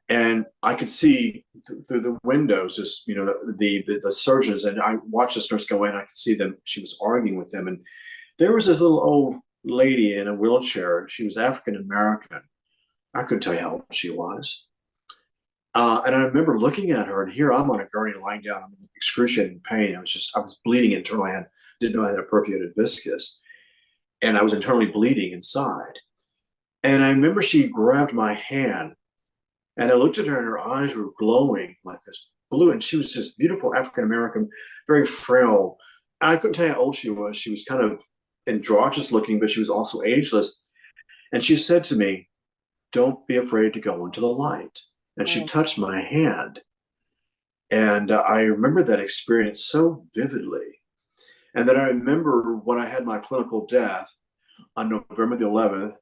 and I could see through the windows just the surgeons, and I watched this nurse go in. I could see them. She was arguing with them, and there was this little old lady in a wheelchair. She was African American. I couldn't tell you how old she was. And I remember looking at her, and here I'm on a gurney lying down in excruciating pain. I was bleeding internally. I didn't know I had a perforated viscus, and I was internally bleeding inside. And I remember she grabbed my hand, and I looked at her, and her eyes were glowing like this blue, and she was just beautiful African American, very frail. And I couldn't tell you how old she was. She was kind of androgynous looking, but she was also ageless. And she said to me, "Don't be afraid to go into the light." And she touched my hand. And I remember that experience so vividly. And then I remember when I had my clinical death on November the 11th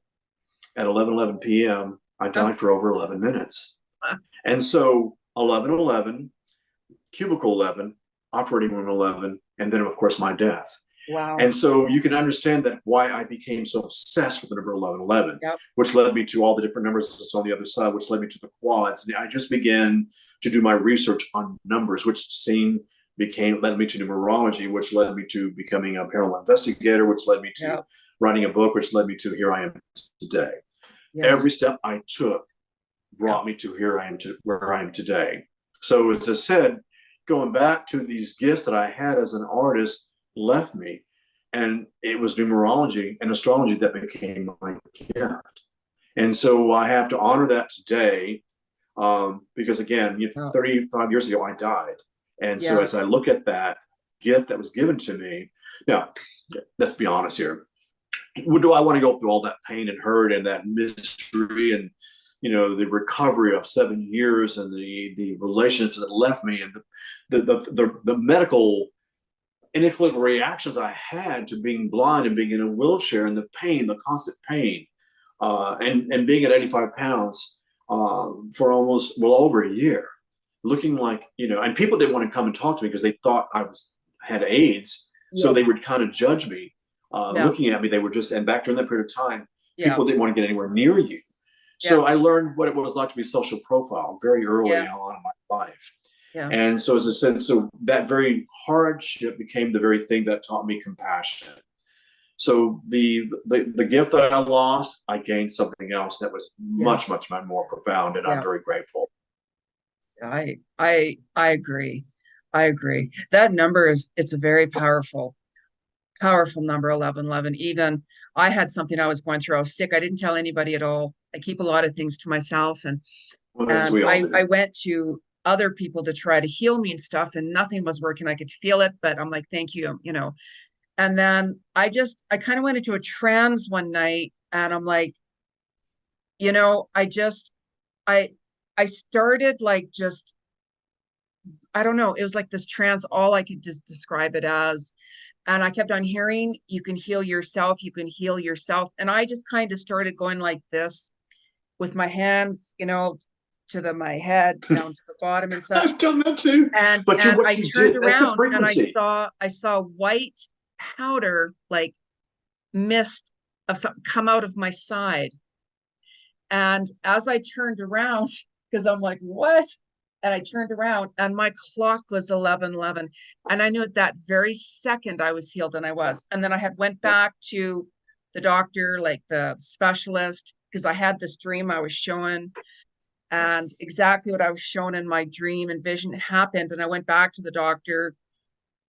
at 11:11 p.m., I died for over 11 minutes. And so 11:11, cubicle 11, operating room 11, and then, of course, my death. Wow. And so you can understand that why I became so obsessed with the number 1111, which led me to all the different numbers that's on the other side, which led me to the quads. And I just began to do my research on numbers, which led me to numerology, which led me to becoming a paranormal investigator, which led me to writing a book, which led me to here I am today. Yes. Every step I took brought me to where I am today. So as I said, going back to these gifts that I had as an artist left me, and it was numerology and astrology that became my gift. And so I have to honor that today, because again, 35 years ago I died. And so as I look at that gift that was given to me, now let's be honest here. Do I want to go through all that pain and hurt and that mystery and the recovery of 7 years and the relationships that left me and the medical inexplicable reactions I had to being blind and being in a wheelchair and the pain, the constant pain, and being at 85 pounds for almost over a year, looking like and people didn't want to come and talk to me because they thought I had AIDS, so they would kind of judge me. Looking at me, they were and back during that period of time, people didn't want to get anywhere near you. So I learned what it was like to be social profile very early on in my life. Yeah. And so as I said, so that very hardship became the very thing that taught me compassion. So the gift that I lost, I gained something else that was much more profound, and I'm very grateful. I agree. I agree. That number it's a very powerful number, 1111. Even I had something I was going through. I was sick. I didn't tell anybody at all. I keep a lot of things to myself, and I went to other people to try to heal me and stuff, and nothing was working. I could feel it, but I'm like, thank you, And then I kind of went into a trance one night, and I'm like, I started like I don't know. It was like this trance, all I could just describe it as. And I kept on hearing, you can heal yourself, you can heal yourself. And I just kind of started going like this with my hands, to my head down to the bottom and such. I've done that too. And I turned around and I saw white powder, like mist of something come out of my side. And as I turned around, because I'm like, what? And I turned around and my clock was 11:11. And I knew at that very second I was healed, and I was. And then I had went back to the doctor, like the specialist, because I had this dream I was showing, and exactly what I was shown in my dream and vision happened. And I went back to the doctor,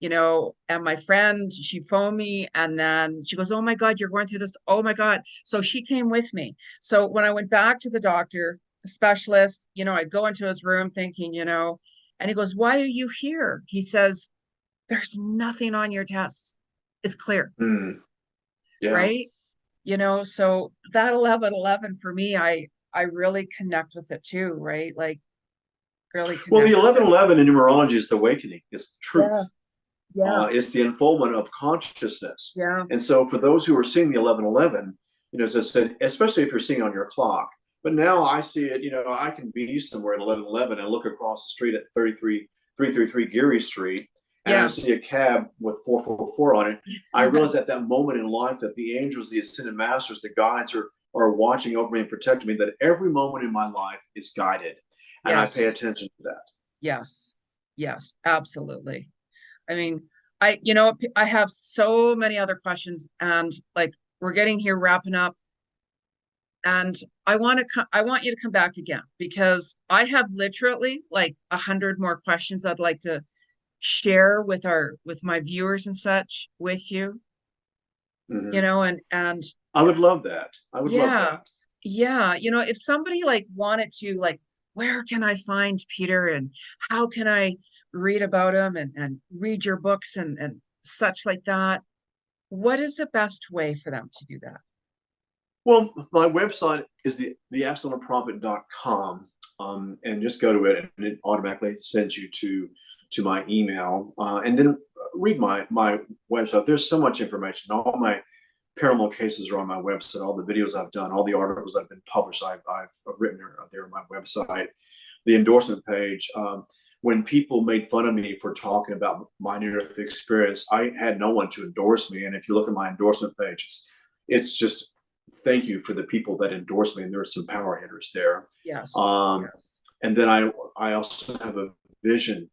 and my friend, she phoned me, and then she goes, oh my God, you're going through this. Oh my God. So she came with me. So when I went back to the doctor, the specialist, I go into his room thinking, and he goes, why are you here? He says, there's nothing on your tests. It's clear. Yeah. Right. So that 11:11 for me, I really connect with it too. Right. Like really Well, the connect with it. 11:11 in numerology is the awakening. It's the Yeah. truth. Yeah. It's the unfoldment of consciousness. Yeah. And so for those who are seeing the 11:11, as I said, especially if you're seeing on your clock, but now I see it, I can be somewhere at 11:11 and look across the street at 333 Geary Street, and I Yeah. see a cab with 444 on it. I realize at that moment in life that the angels, the ascended masters, the guides are watching over me and protecting me, that every moment in my life is guided. And I pay Yes. attention to that. Yes. Yes, absolutely. I mean, I have so many other questions, and like we're getting here wrapping up, and I want you to come back again, because I have literally like 100 more questions I'd like to share with my viewers and such with you, Mhm. and I would love that. I would love yeah, that. yeah, if somebody like wanted to, like, where can I find Peter, and how can I read about him, and read your books, and such like that? What is the best way for them to do that? Well, my website is theaccidentalprophet.com, and just go to it, and it automatically sends you to my email, and then read my website. There's so much information. All my paranormal cases are on my website. All the videos I've done, all the articles that have been published, I've written are there on my website. The endorsement page. When people made fun of me for talking about my near-death experience, I had no one to endorse me. And if you look at my endorsement page, it's just thank you for the people that endorse me, and there are some power hitters there. Yes, Um, yes, and then I also have a vision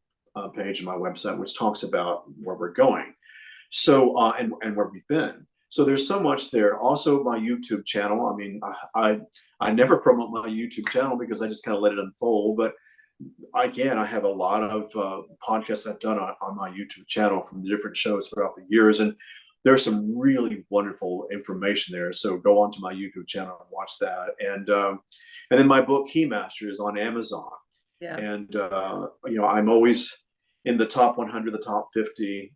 page on my website which talks about where we're going. So and where we've been. So there's so much there. Also, my YouTube channel. I mean, I never promote my YouTube channel because I just kind of let it unfold. But again, I have a lot of podcasts I've done on my YouTube channel from the different shows throughout the years, and there's some really wonderful information there. So go onto my YouTube channel and watch that. And then my book Keymaster is on Amazon, yeah, and I'm always in the top 100, the top 50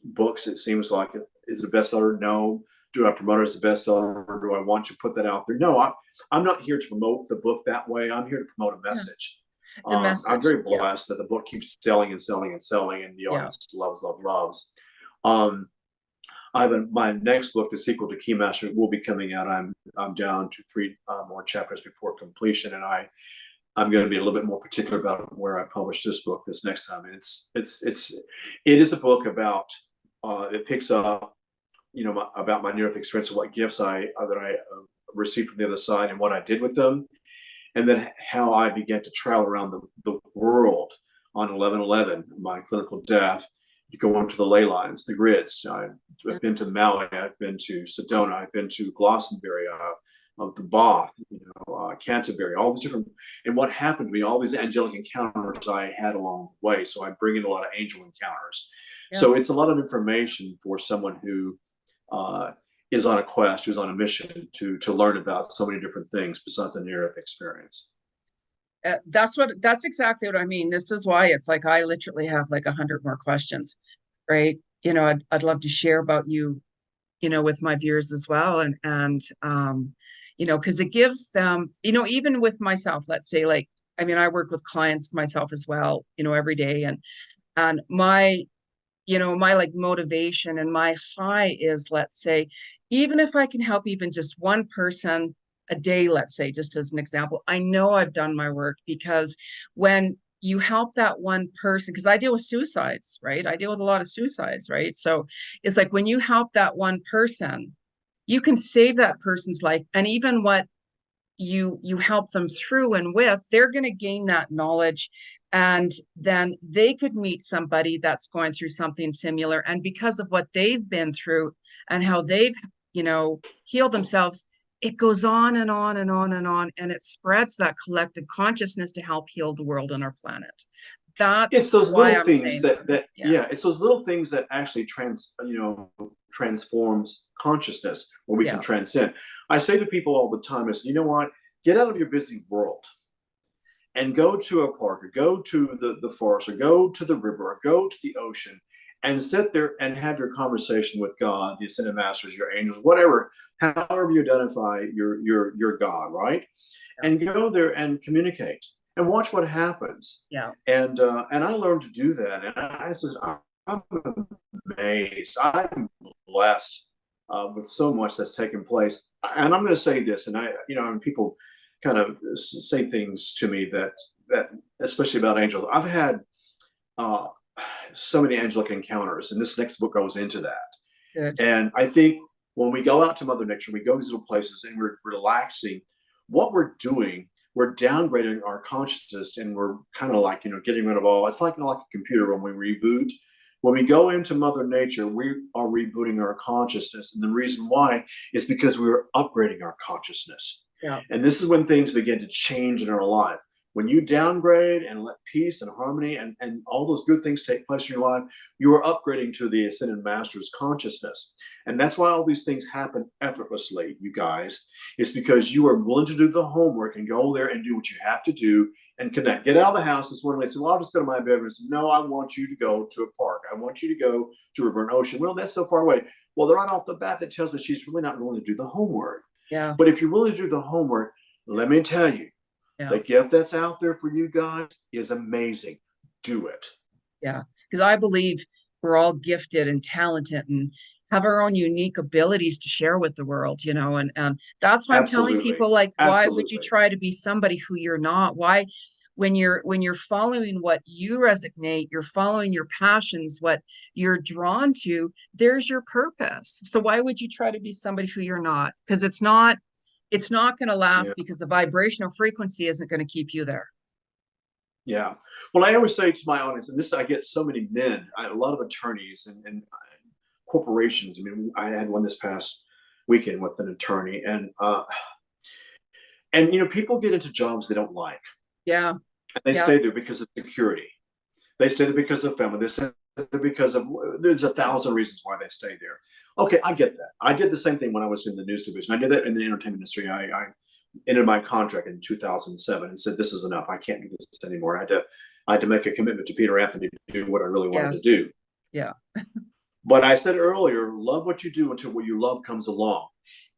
books. It seems like, is it a bestseller? No. Do I promote it as a bestseller, or do I want to put that out there? No, I'm not here to promote the book that way. I'm here to promote a yeah. message. The I'm message, very blessed yes, that the book keeps selling and selling and selling, and the yeah, audience loves. Um, my next book, the sequel to Keymaster, will be coming out. I'm down to 3 more chapters before completion, and I'm going to be a little bit more particular about where I publish this book this next time. And it is a book about it picks up about my near-death experience and what gifts I received from the other side and what I did with them, and then how I began to travel around the world on 11/11, my clinical death. You go onto the ley lines, the grids. yeah, I've been to Maui, I've been to Sedona, I've been to Glastonbury, of the Bath, Canterbury, all these different, and what happened to me, all these angelic encounters I had along the way. So I bring in a lot of angel encounters. yeah. So it's a lot of information for someone who uh, is on a quest, who's on a mission to learn about so many different things besides a near-death experience. That's exactly what I mean. This is why it's like I literally have like 100 more questions, right? I'd love to share about you, with my viewers as well, and because it gives them, even with myself, let's say, like, I mean, I work with clients myself as well, every day, and my like motivation and my high is, let's say, even if I can help even just one person a day, let's say, just as an example, I know I've done my work, because when you help that one person, because I deal with suicides, right? I deal with a lot of suicides, right? So it's like when you help that one person, you can save that person's life. And even what you help them through and with, they're going to gain that knowledge, and then they could meet somebody that's going through something similar, and because of what they've been through and how they've healed themselves, it goes on and on and on and on, and it spreads that collective consciousness to help heal the world and our planet. It's That's those why little I'm things saying that yeah, yeah, it's those little things that actually transforms consciousness where we can yeah, transcend. I say to people all the time, is, you know what? Get out of your busy world and go to a park, or go to the forest, or go to the river, or go to the ocean, and sit there and have your conversation with God, the ascended masters, your angels, whatever, however you identify your God, right? yeah, And go there and communicate and watch what happens. yeah, And I learned to do that, and I said, I'm amazed, I'm blessed with so much that's taken place. And I'm going to say this, and and people kind of say things to me that especially about angels. I've had uh, so many angelic encounters, and this next book goes into that. good, And I think when we go out to Mother Nature, we go to these little places and we're relaxing, what we're doing, we're downgrading our consciousness, and we're kind of like, getting rid of all. It's like a computer when we reboot. When we go into Mother Nature, we are rebooting our consciousness. And the reason why is because we are upgrading our consciousness. yeah, And this is when things begin to change in our life. When you downgrade and let peace and harmony and all those good things take place in your life, you are upgrading to the Ascended Master's consciousness. And that's why all these things happen effortlessly, you guys. It's because you are willing to do the homework and go there and do what you have to do and connect. Get out of the house. This one way. So, well, I'll just go to my bedroom and say, no, I want you to go to a park. I want you to go to a river and ocean. Well, that's so far away. Well, right off the bat, that tells us she's really not willing to do the homework. yeah, But if you're willing to do the homework, let me tell you, yeah, the gift that's out there for you guys is amazing. Do it. yeah. Because I believe we're all gifted and talented and have our own unique abilities to share with the world, and that's why I'm telling Absolutely. people, like, why would you Absolutely. try to be somebody who you're not? Why, when you're following what you resonate, you're following your passions, what you're drawn to, there's your purpose. So why would you try to be somebody who you're not? Because it's not going to Yeah. last, because the vibrational frequency isn't going to keep you there. Yeah. Well, I always say to my audience, and this, I get so many men, a lot of attorneys and corporations. I mean, I had one this past weekend with an attorney, and people get into jobs they don't like, Yeah, and they yeah, stay there because of security. They stay there because of family. They stay there because of, there's 1,000 reasons why they stay there. Okay, I get that. I did the same thing when I was in the news division. I did that in the entertainment industry. I ended my contract in 2007 and said, this is enough. I can't do this anymore. I had to make a commitment to Peter Anthony to do what I really wanted to yes, do. yeah, But I said earlier, love what you do until what you love comes along.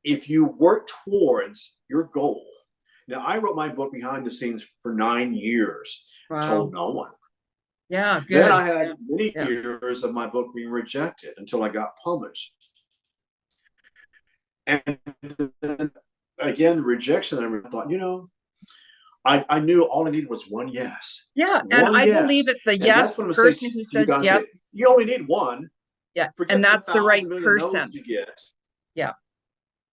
If you work towards your goal. Now, I wrote my book behind the scenes for 9 years, wow, told no one. yeah, Then good, I yeah, had many yeah, years of my book being rejected until I got published. And then again, the rejection, I thought, I knew all I needed was one yes. yeah. And One I yes. believe it, the And yes, that's what the I'm going to person say who to you says guys today. yes, You only need one. yeah, and Forget the that's the right 1,000 million no's person. you get. Yeah,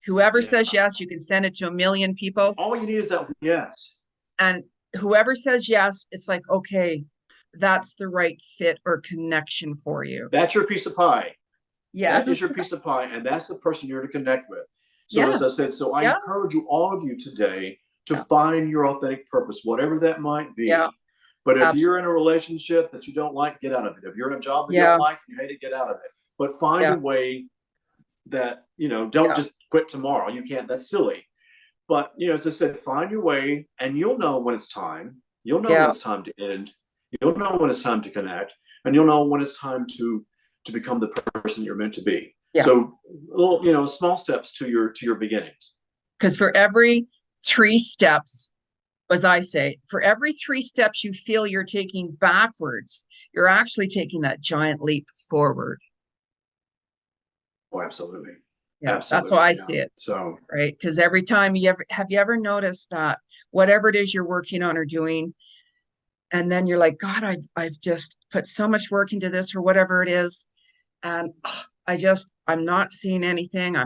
whoever Yeah. says yes, you can send it to a million people, All you need is that yes. and whoever says yes, it's like, okay, that's the right fit or connection for you. That's your piece of pie. That is Yes, your piece of pie, and that's the person you're to connect with. So, yeah, as I said, so I yeah, encourage you, all of you today, to yeah, find your authentic purpose, whatever that might yeah, be. But if you're in a absolutely, relationship that you don't like, get out of it. If you're in a job that you don't yeah, like, you hate it, get out of it. But find yeah, a way that, don't yeah, just quit tomorrow. You can't, that's silly. But, as I said, find your way, and you'll know when it's time. You'll know when yeah, it's time to end. You'll know when it's time to connect, and you'll know when it's time to become the person you're meant to be. yeah. So, little, small steps to your beginnings. Because for every 3 steps, as I say, for every 3 steps you feel you're taking backwards, you're actually taking that giant leap forward. Oh, absolutely, Yeah, that's how absolutely, I yeah. see it, So, right? Because every time have you ever noticed that whatever it is you're working on or doing, and then you're like, God, I've just put so much work into this or whatever it is. And I'm not seeing anything.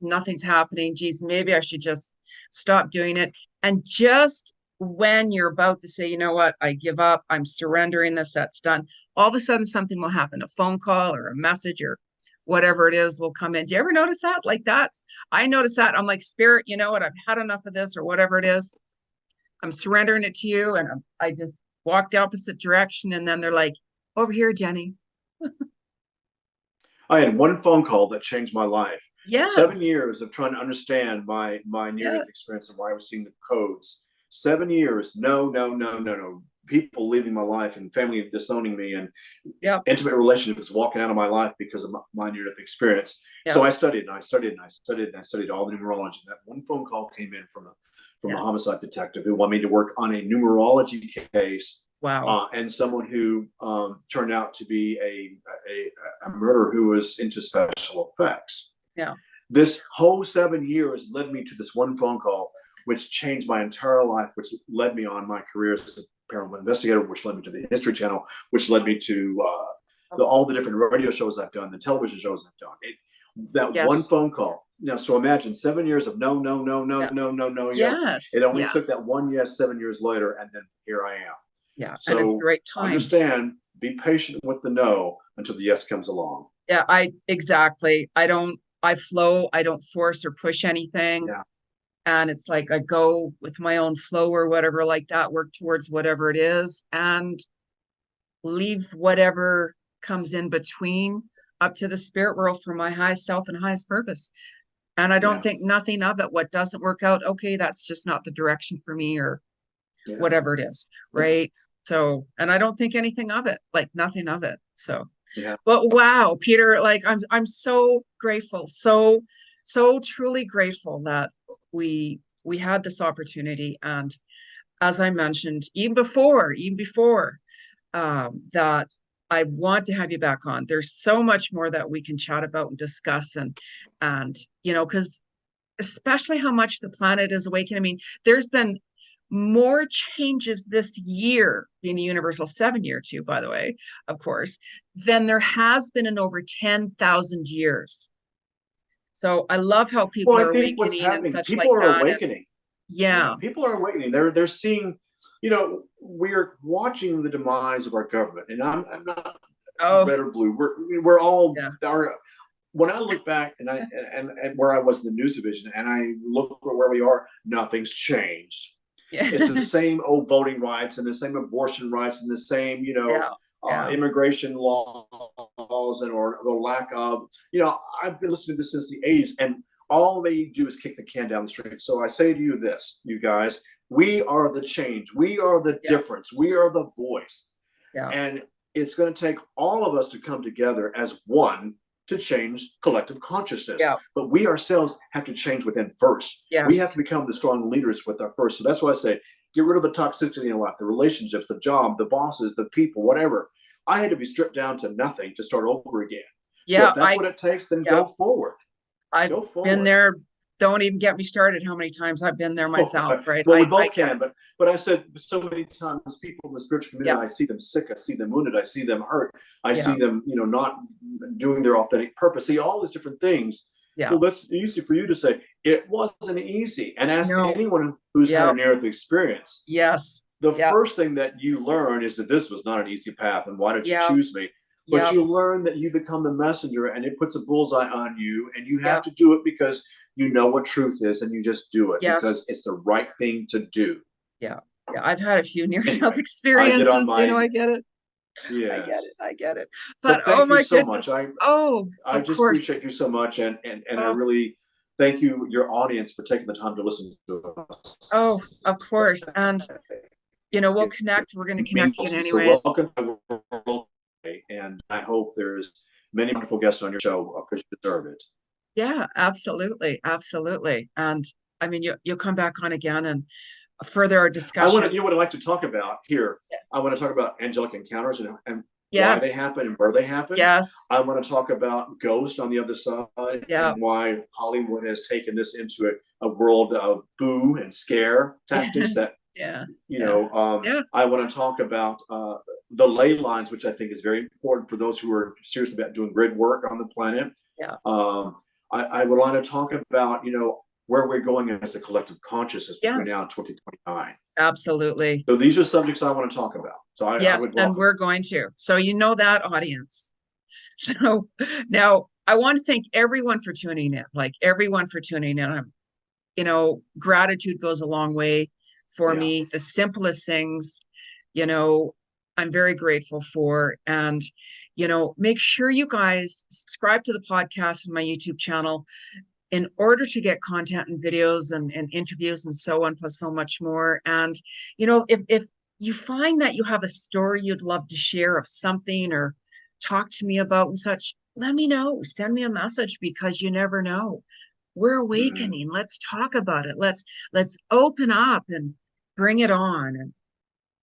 Nothing's happening. Geez, maybe I should just stop doing it. And just when you're about to say, you know what, I give up, I'm surrendering this, that's done, all of a sudden something will happen. A phone call or a message or whatever it is will come in. Do you ever notice that? Like I notice that. I'm like, Spirit, you know what? I've had enough of this or whatever it is. I'm surrendering it to you. And I just walk the opposite direction. And then they're like, over here, Jeni. I had one phone call that changed my life. Yes. 7 years of trying to understand my near-death experience and why I was seeing the codes. 7 years, no. People leaving my life and family disowning me and intimate relationships walking out of my life because of my near-death experience. So I studied and I studied and I studied and I studied all the numerology. And that one phone call came in from a homicide detective who wanted me to work on a numerology case. Wow. And someone who turned out to be a murderer who was into special effects. Yeah. This whole 7 years led me to this one phone call, which changed my entire life, which led me on my career as a paranormal investigator, which led me to the History Channel, which led me to all the different radio shows I've done, the television shows I've done. One phone call. Now, so imagine 7 years of no. Yes. It only took that one yes 7 years later, and then here I am. Yeah. So and it's the right time. Understand, be patient with the no until the yes comes along. Yeah, exactly. I flow, I don't force or push anything. Yeah. And it's like I go with my own flow or whatever like that, work towards whatever it is and leave whatever comes in between up to the spirit world for my highest self and highest purpose. And I don't think nothing of it. What doesn't work out, okay, that's just not the direction for me or whatever it is. Right. So, and I don't think anything of it, like nothing of it. So, but wow, Peter, like I'm so grateful, so truly grateful that we had this opportunity. And as I mentioned, even before that, I want to have you back on. There's so much more that we can chat about and discuss, and you know, because especially how much the planet is awakening. I mean, there's been more changes this year, being a universal 7-year too, by the way, of course, than there has been in over 10,000 years. So I love how people are awakening what's happening, and such people like are that. awakening. People are awakening. They're seeing, you know, we're watching the demise of our government, and I'm not red or blue. We're all when I look back and where I was in the news division and I look at where we are, nothing's changed. It's the same old voting rights and the same abortion rights and the same, you know, immigration laws and or the lack of, you know, I've been listening to this since the 80s, and all they do is kick the can down the street. So I say to you this, you guys, we are the change. We are the difference. We are the voice. And it's going to take all of us to come together as one to change collective consciousness. But we ourselves have to change within first. We have to become the strong leaders with our first. So that's why I say, get rid of the toxicity in life, the relationships, the job, the bosses, the people, whatever. I had to be stripped down to nothing to start over again. So if that's what it takes, then go forward. I've been there. Don't even get me started how many times I've been there myself, right? Well, we both can, but I said so many times, people in the spiritual community, I see them sick, I see them wounded, I see them hurt, I see them, you know, not doing their authentic purpose, see all these different things. Well, that's easy for you to say. It wasn't easy. And ask anyone who's had a near-death experience. The first thing that you learn is that this was not an easy path, and why did you choose me? But you learn that you become the messenger, and it puts a bullseye on you, and you have to do it because you know what truth is, and you just do it because it's the right thing to do. I've had a few near-death experiences. You know, I get it. I get it. But thank you so goodness. much. I just course. appreciate you so much, and I really thank you, your audience, for taking the time to listen to us. Oh, of course. And you know, we'll connect. We're going to connect again anyways. So welcome to the world, and I hope there's many wonderful guests on your show because you deserve it. Yeah, absolutely, absolutely. And I mean, you'll come back on again and further our discussion. You know what I'd like to talk about here? I want to talk about angelic encounters and why they happen and where they happen. I want to talk about ghosts on the other side and why Hollywood has taken this into a world of boo and scare tactics that Yeah. You Yeah. know, Yeah. I want to talk about the ley lines, which I think is very important for those who are serious about doing grid work on the planet. Yeah. I would want to talk about, where we're going as a collective consciousness between now Yes. and 2029. Absolutely. So these are subjects I want to talk about. So I Yes. would And welcome. we're going to. So you know that, audience. So now I want to thank everyone for tuning in, like everyone for tuning in. Gratitude goes a long way for Yeah. me. The simplest things, you know, I'm very grateful for. And, make sure you guys subscribe to the podcast and my YouTube channel in order to get content and videos and interviews and so on, plus so much more. And, if you find that you have a story you'd love to share of something or talk to me about and such, let me know. Send me a message, because you never know. We're Mhm. awakening. Let's talk about it. Let's open up and bring it on and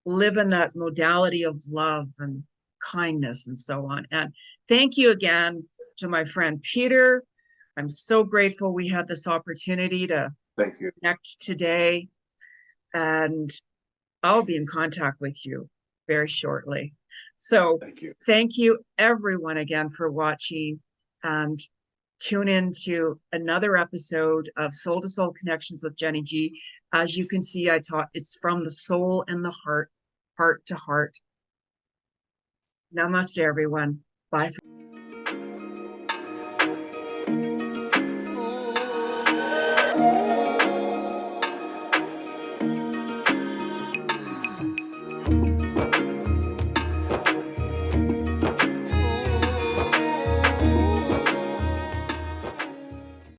live in that modality of love and kindness and so on. And thank you again to my friend Peter. I'm so grateful we had this opportunity to Thank you. connect today, and I'll be in contact with you very shortly. So Thank you. thank you everyone again for watching, and tune in to another episode of Soul to Soul Connections with Jeni Ji. As you can see, I taught it's from the soul and the heart, heart to heart. Namaste, everyone. Bye.